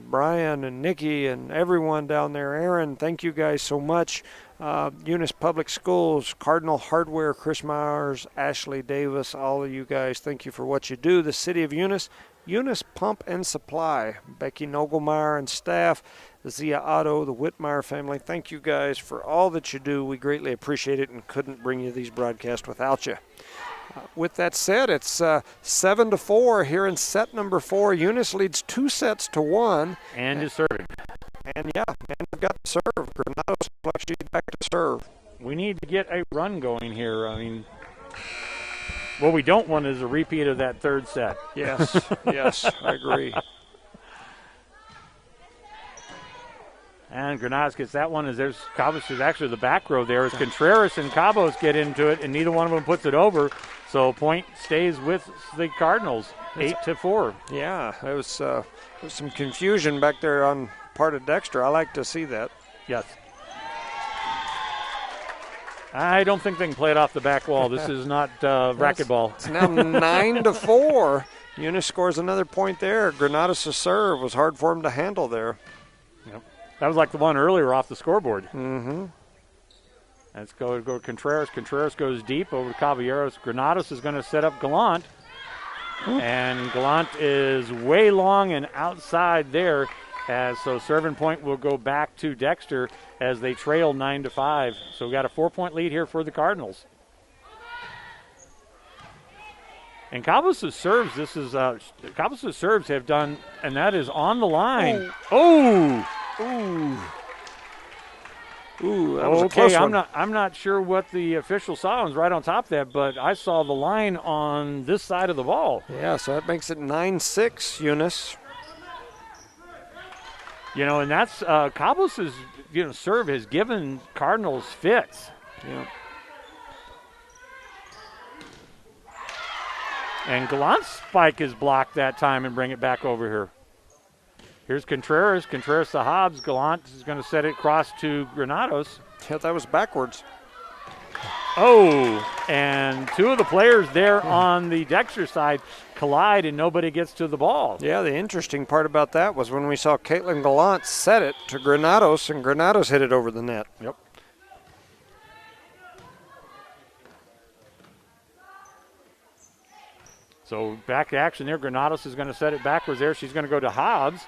Brian and Nikki and everyone down there. Aaron, thank you guys so much. Eunice Public Schools, Cardinal Hardware, Chris Myers, Ashley Davis, all of you guys, thank you for what you do. The City of Eunice, Eunice Pump and Supply, Becky Nogelmeyer and staff, the Zia Otto, the Whitmire family, thank you guys for all that you do. We greatly appreciate it and couldn't bring you these broadcasts without you. With that said, it's 7-4 here in set number 4. Eunice leads 2 sets to 1. And is serving. And they've got to serve. Granados looks she's back to serve. We need to get a run going here. I mean, what we don't want is a repeat of that third set. Yes, yes, I agree. And Granados gets that one as there's Cabos is actually the back row there as Contreras and Cabos get into it, and neither one of them puts it over. So point stays with the Cardinals, 8-4. Yeah, there was some confusion back there on part of Dexter. I like to see that. Yes. I don't think they can play it off the back wall. This is not racquetball. It's now 9-4. Eunice scores another point there. Granados' serve was hard for him to handle there. Yep. That was like the one earlier off the scoreboard. Mm-hmm. Let's go Contreras. Contreras goes deep over to Caballeros. Granados is going to set up Gallant. And Gallant is way long and outside there. So serving point will go back to Dexter as they trail 9-5. So we got a 4-point lead here for the Cardinals. And Cabos' serves, Cabos' serves have done, and that is on the line. Oh! Ooh, that was a close one. I'm not sure what the official saw. I was right on top of that, but I saw the line on this side of the ball. Yeah, so that makes it 9-6, Eunice. You know, and that's Cabos' serve has given Cardinals fits. Yeah. And Gallant's spike is blocked that time and bring it back over here. Here's Contreras. Contreras to Hobbs. Gallant is going to set it across to Granados. Yeah, that was backwards. Oh, and two of the players there on the Dexter side collide and nobody gets to the ball. Yeah, the interesting part about that was when we saw Caitlin Gallant set it to Granados, and Granados hit it over the net. Yep. So back to action there. Granados is going to set it backwards there. She's going to go to Hobbs.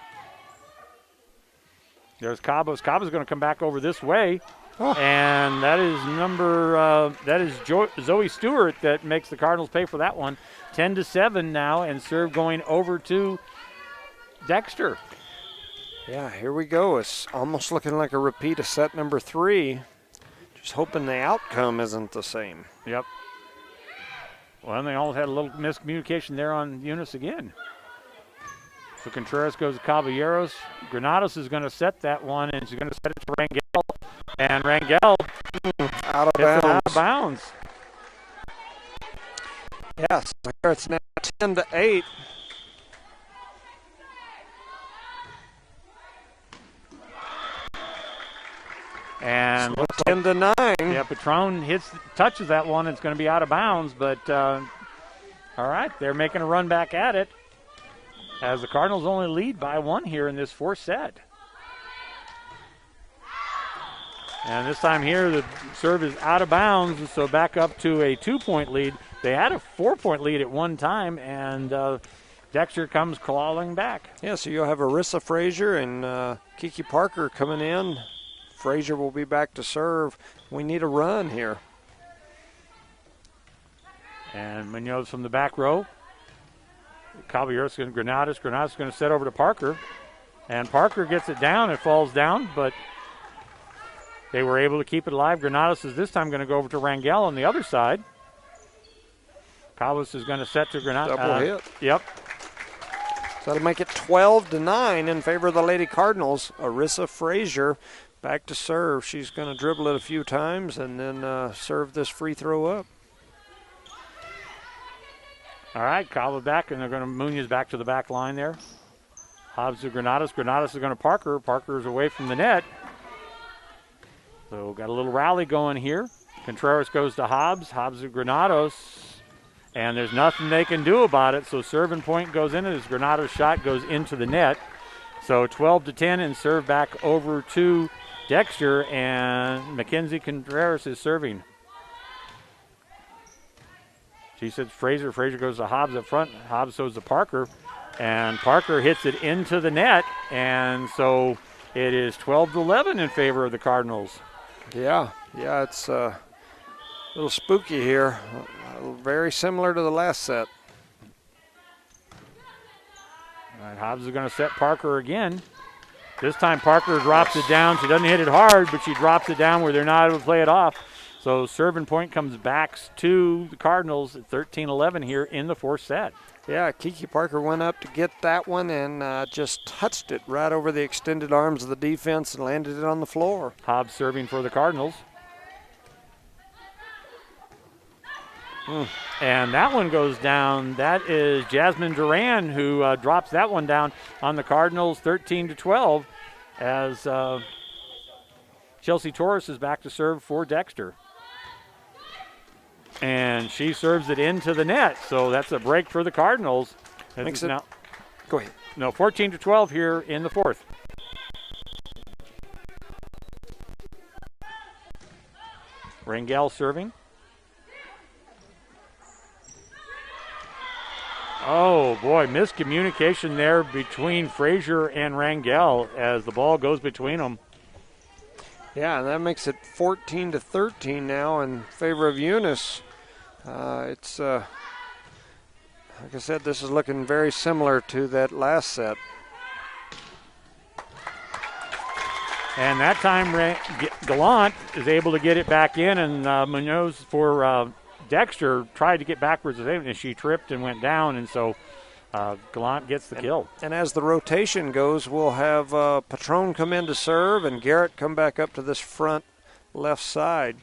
There's Cabos. Cabos is going to come back over this way. Oh. And that is Zoe Stewart that makes the Cardinals pay for that one. 10-7 now, and serve going over to Dexter. Yeah, here we go. It's almost looking like a repeat of set number 3. Just hoping the outcome isn't the same. Yep. Well, and they all had a little miscommunication there on Eunice again. So Contreras goes to Caballeros. Granados is going to set that one, and she's going to set it to Rangel. And Rangel out of bounds. Yes, here it's now 10-8. And so 10-9. Yeah, Patron touches that one. It's going to be out of bounds, but all right, they're making a run back at it as the Cardinals only lead by 1 here in this 4th set. And this time here, the serve is out of bounds, so back up to a 2-point lead. They had a 4-point lead at one time, and Dexter comes clawing back. Yeah, so you'll have Arissa Frazier and Kiki Parker coming in. Frazier will be back to serve. We need a run here. And Munoz from the back row. Caballeros and Granados. Granados is going to set over to Parker. And Parker gets it down. It falls down, but they were able to keep it alive. Granados is this time going to go over to Rangel on the other side. Cabos is going to set to Granados. Double hit. Yep. So that'll make it 12-9 in favor of the Lady Cardinals. Arissa Frazier back to serve. She's going to dribble it a few times and then serve this free throw up. All right, Kava back, and they're going to Munoz back to the back line there. Hobbs to Granados. Granados is going to Parker. Parker's away from the net. So got a little rally going here. Contreras goes to Hobbs. Hobbs to Granados. And there's nothing they can do about it. So serving point goes in as Granados' shot goes into the net. So 12-10 and serve back over to Dexter. And Mackenzie Contreras is serving. She said Fraser. Fraser goes to Hobbs up front. Hobbs goes to Parker. And Parker hits it into the net. And so it is 12-11 in favor of the Cardinals. Yeah, it's a little spooky here. Very similar to the last set. All right, Hobbs is going to set Parker again. This time Parker drops it down. She doesn't hit it hard, but she drops it down where they're not able to play it off. So serving point comes back to the Cardinals at 13-11 here in the fourth set. Yeah, Kiki Parker went up to get that one and just touched it right over the extended arms of the defense and landed it on the floor. Hobbs serving for the Cardinals. And that one goes down. That is Jasmine Duran who drops that one down on the Cardinals, 13-12, as Chelsea Torres is back to serve for Dexter. And she serves it into the net, so that's a break for the Cardinals. Makes it, now, go ahead. No, 14-12 here in the fourth. Rangel serving. Oh, boy, miscommunication there between Frazier and Rangel as the ball goes between them. Yeah, and that makes it 14-13 now in favor of Eunice. It's, like I said, this is looking very similar to that last set. And that time, Gallant is able to get it back in, and Munoz for Dexter tried to get backwards, and she tripped and went down, and so Gallant gets the kill. And as the rotation goes, we'll have Patron come in to serve and Garrett come back up to this front left side.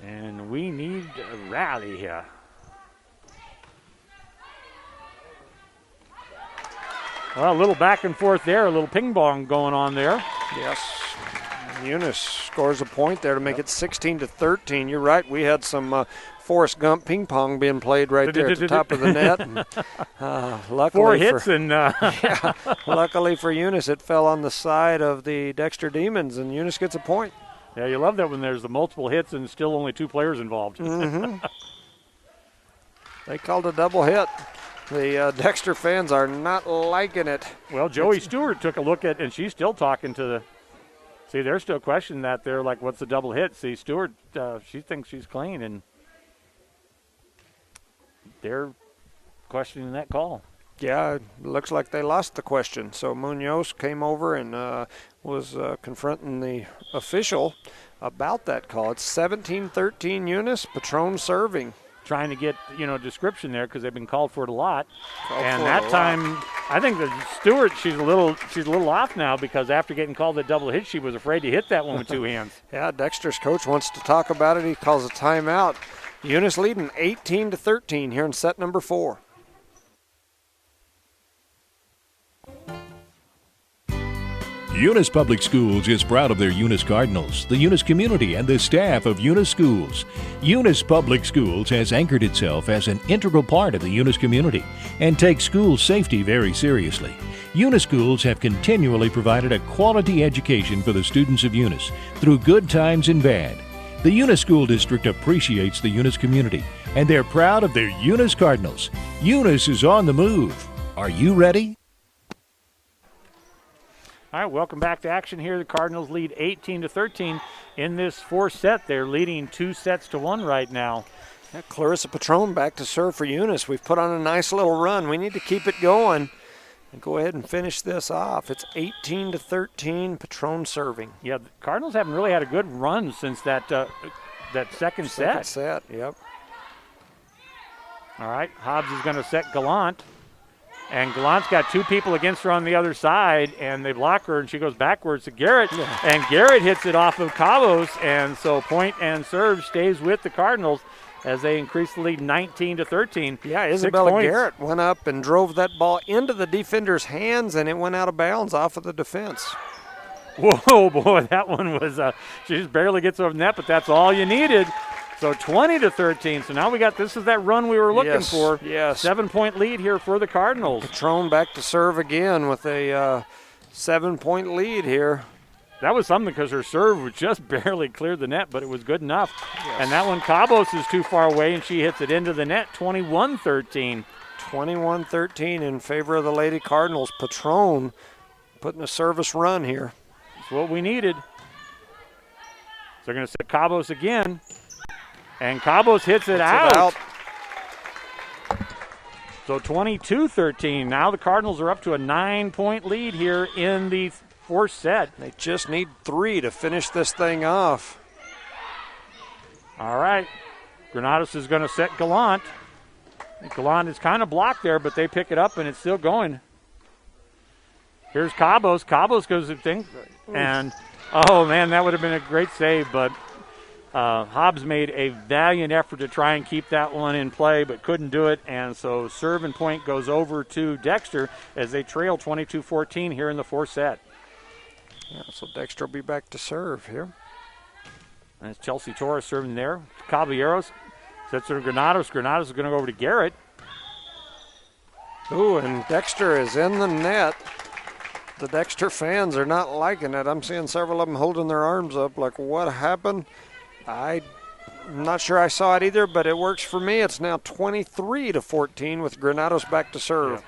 And we need a rally here. Well, a little back and forth there, a little ping pong going on there. Yes. Eunice scores a point there to make it 16-13. You're right. We had some Forrest Gump ping pong being played right there at the top of the net. And, luckily 4 hits and yeah, luckily for Eunice, it fell on the side of the Dexter Demons, and Eunice gets a point. Yeah, you love that when there's the multiple hits and still only 2 players involved. Mm-hmm. They called a double hit. The Dexter fans are not liking it. Well, Joey Stewart took a look at, and she's still talking to the. See, they're still questioning that. They're like, what's the double hit? See, Stewart, she thinks she's clean, and they're questioning that call. Yeah, it looks like they lost the question. So Munoz came over and was confronting the official about that call. It's 17-13 Eunice, Patron serving. Trying to get, description there because they've been called for it a lot. And that time, I think that Stewart, she's a little off now because after getting called a double hit, she was afraid to hit that one with 2 hands. Yeah, Dexter's coach wants to talk about it. He calls a timeout. Eunice leading 18-13 here in set number 4. Eunice Public Schools is proud of their Eunice Cardinals, the Eunice community, and the staff of Eunice Schools. Eunice Public Schools has anchored itself as an integral part of the Eunice community and takes school safety very seriously. Eunice Schools have continually provided a quality education for the students of Eunice through good times and bad. The Eunice School District appreciates the Eunice community, and they're proud of their Eunice Cardinals. Eunice is on the move. Are you ready? All right, welcome back to action here. The Cardinals lead 18-13 in this 4th set. They're leading 2-1 right now. Yeah, Clarissa Patron back to serve for Eunice. We've put on a nice little run. We need to keep it going and go ahead and finish this off. It's 18-13, Patron serving. Yeah, the Cardinals haven't really had a good run since that second set. Second set, yep. All right, Hobbs is going to set Gallant. And Gallant's got two people against her on the other side, and they block her, and she goes backwards to Garrett. Yeah. And Garrett hits it off of Cabos, and so point and serve stays with the Cardinals as they increase the lead 19-13. Yeah, Isabella Garrett went up and drove that ball into the defender's hands, and it went out of bounds off of the defense. Whoa, boy, that one was, she just barely gets over the net, but that's all you needed. So 20-13. So now this is that run we were looking for. Yes. 7-point lead here for the Cardinals. Patron back to serve again with a 7-point lead here. That was something because her serve just barely cleared the net, but it was good enough. Yes. And that one, Cabos is too far away, and she hits it into the net, 21-13. 21-13 in favor of the Lady Cardinals. Patron putting a service run here. That's what we needed. So they're going to set Cabos again. And Cabos hits it out. So 22-13. Now the Cardinals are up to a 9-point lead here in the fourth set. They just need 3 to finish this thing off. All right. Granados is going to set Gallant. Gallant is kind of blocked there, but they pick it up, and it's still going. Here's Cabos. Cabos goes to thing. And, oh, man, that would have been a great save, but Hobbs made a valiant effort to try and keep that one in play, but couldn't do it, and so serve and point goes over to Dexter as they trail 22-14 here in the fourth set. Yeah, so Dexter will be back to serve here. And it's Chelsea Torres serving there. Caballeros sets her to Granados. Granados is going to go over to Garrett. Ooh, and Dexter is in the net. The Dexter fans are not liking it. I'm seeing several of them holding their arms up like, what happened? I'm not sure I saw it either, but it works for me. It's now 23-14 with Granados back to serve. Yeah.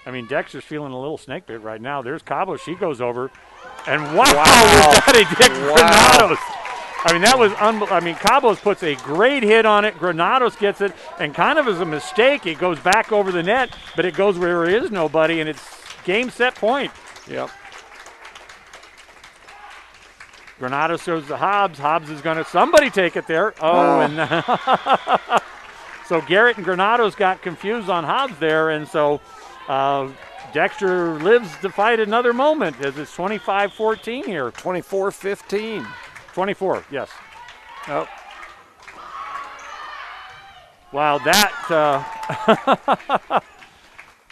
I mean, Dexter's feeling a little snake bit right now. There's Cabo. She goes over. And wow. Was that a Granados? I mean, that was unbelievable. I mean, Cabos puts a great hit on it. Granados gets it, and kind of as a mistake, it goes back over the net, but it goes where there is nobody, and it's game, set, point. Yep. Granados shows to Hobbs. Hobbs is going to somebody take it there. And so Garrett and Granados got confused on Hobbs there, and so Dexter lives to fight another moment as it's 25-14 here. 24-15. 24, yes. Oh. Wow, that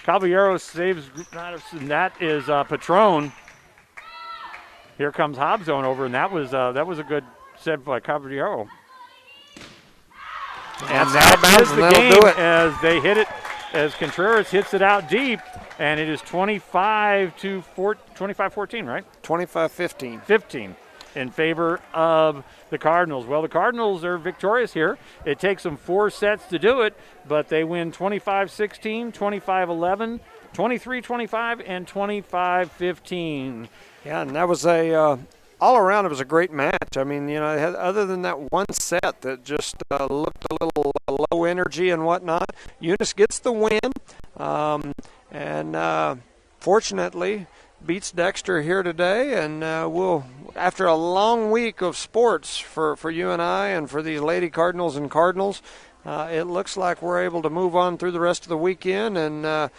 Caballero saves Granados, and that is Patron. Here comes Hobbs on over, and that was a good set by Caballero. And that is the game as they hit it, as Contreras hits it out deep, and it is 25-14, right? 25-15. 15 in favor of the Cardinals. Well, the Cardinals are victorious here. It takes them 4 sets to do it, but they win 25-16, 25-11, 23-25, and 25-15. Yeah, and that was all around, it was a great match. I mean, other than that one set that just looked a little low energy and whatnot, Eunice gets the win, and fortunately beats Dexter here today, and we'll, after a long week of sports for you and I and for these Lady Cardinals and Cardinals, it looks like we're able to move on through the rest of the weekend, and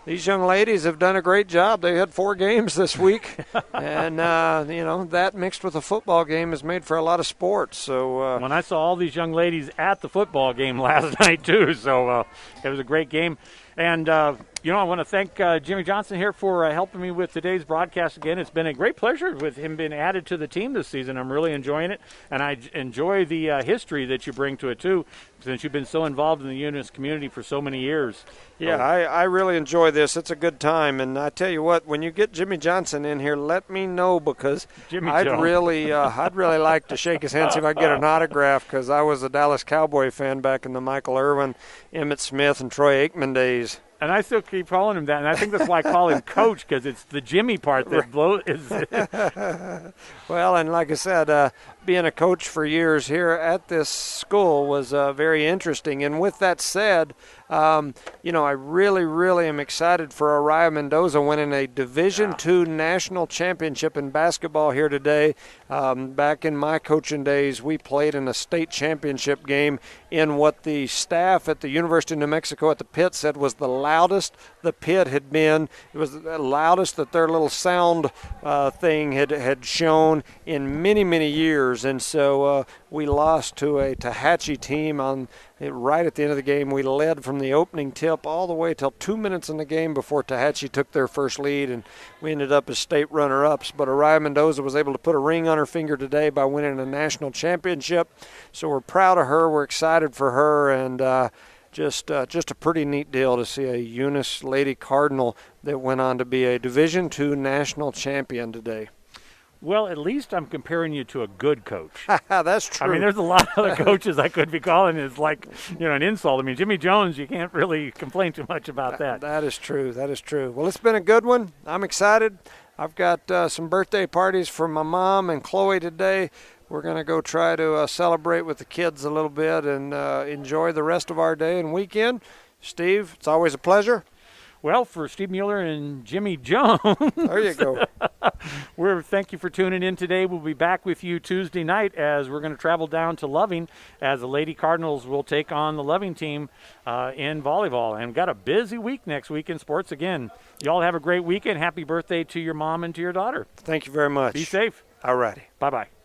these young ladies have done a great job. They had 4 games this week, and, that mixed with a football game has made for a lot of sports. So when I saw all these young ladies at the football game last night, too, so it was a great game. And, I want to thank Jimmy Johnson here for helping me with today's broadcast again. It's been a great pleasure with him being added to the team this season. I'm really enjoying it, and I enjoy the history that you bring to it, too, since you've been so involved in the Eunice community for so many years. Yeah, I really enjoy this. It's a good time, and I tell you what, when you get Jimmy Johnson in here, let me know, because I'd really like to shake his hand, see if I can get an autograph, because I was a Dallas Cowboy fan back in the Michael Irvin, Emmitt Smith, and Troy Aikman days. And I still keep calling him that, and I think that's why I call him Coach, because it's the Jimmy part that blows. Well, and like I said, being a coach for years here at this school was very interesting. And with that said, I really, really am excited for Araya Mendoza winning a Division II national championship in basketball here today. Back in my coaching days, we played in a state championship game in what the staff at the University of New Mexico at the Pit said was the loudest the pit had been. It was the loudest that their little sound thing had shown in many, many years. And so we lost to a Tahatchee team right at the end of the game. We led from the opening tip all the way till 2 minutes in the game before Tahatchee took their first lead, and we ended up as state runner-ups. But Araya Mendoza was able to put a ring on her finger today by winning a national championship. So we're proud of her. We're excited for her, and just a pretty neat deal to see a Eunice Lady Cardinal that went on to be a Division II national champion today. Well, at least I'm comparing you to a good coach. That's true. I mean, there's a lot of other coaches I could be calling. It's like, an insult. I mean, Jimmy Jones, you can't really complain too much about that. That is true. That is true. Well, it's been a good one. I'm excited. I've got some birthday parties for my mom and Chloe today. We're going to go try to celebrate with the kids a little bit and enjoy the rest of our day and weekend. Steve, it's always a pleasure. Well, for Steve Mueller and Jimmy Jones. There you go. Thank you for tuning in today. We'll be back with you Tuesday night as we're going to travel down to Loving as the Lady Cardinals will take on the Loving team in volleyball. And got a busy week next week in sports again. Y'all have a great weekend. Happy birthday to your mom and to your daughter. Thank you very much. Be safe. All righty. Bye-bye.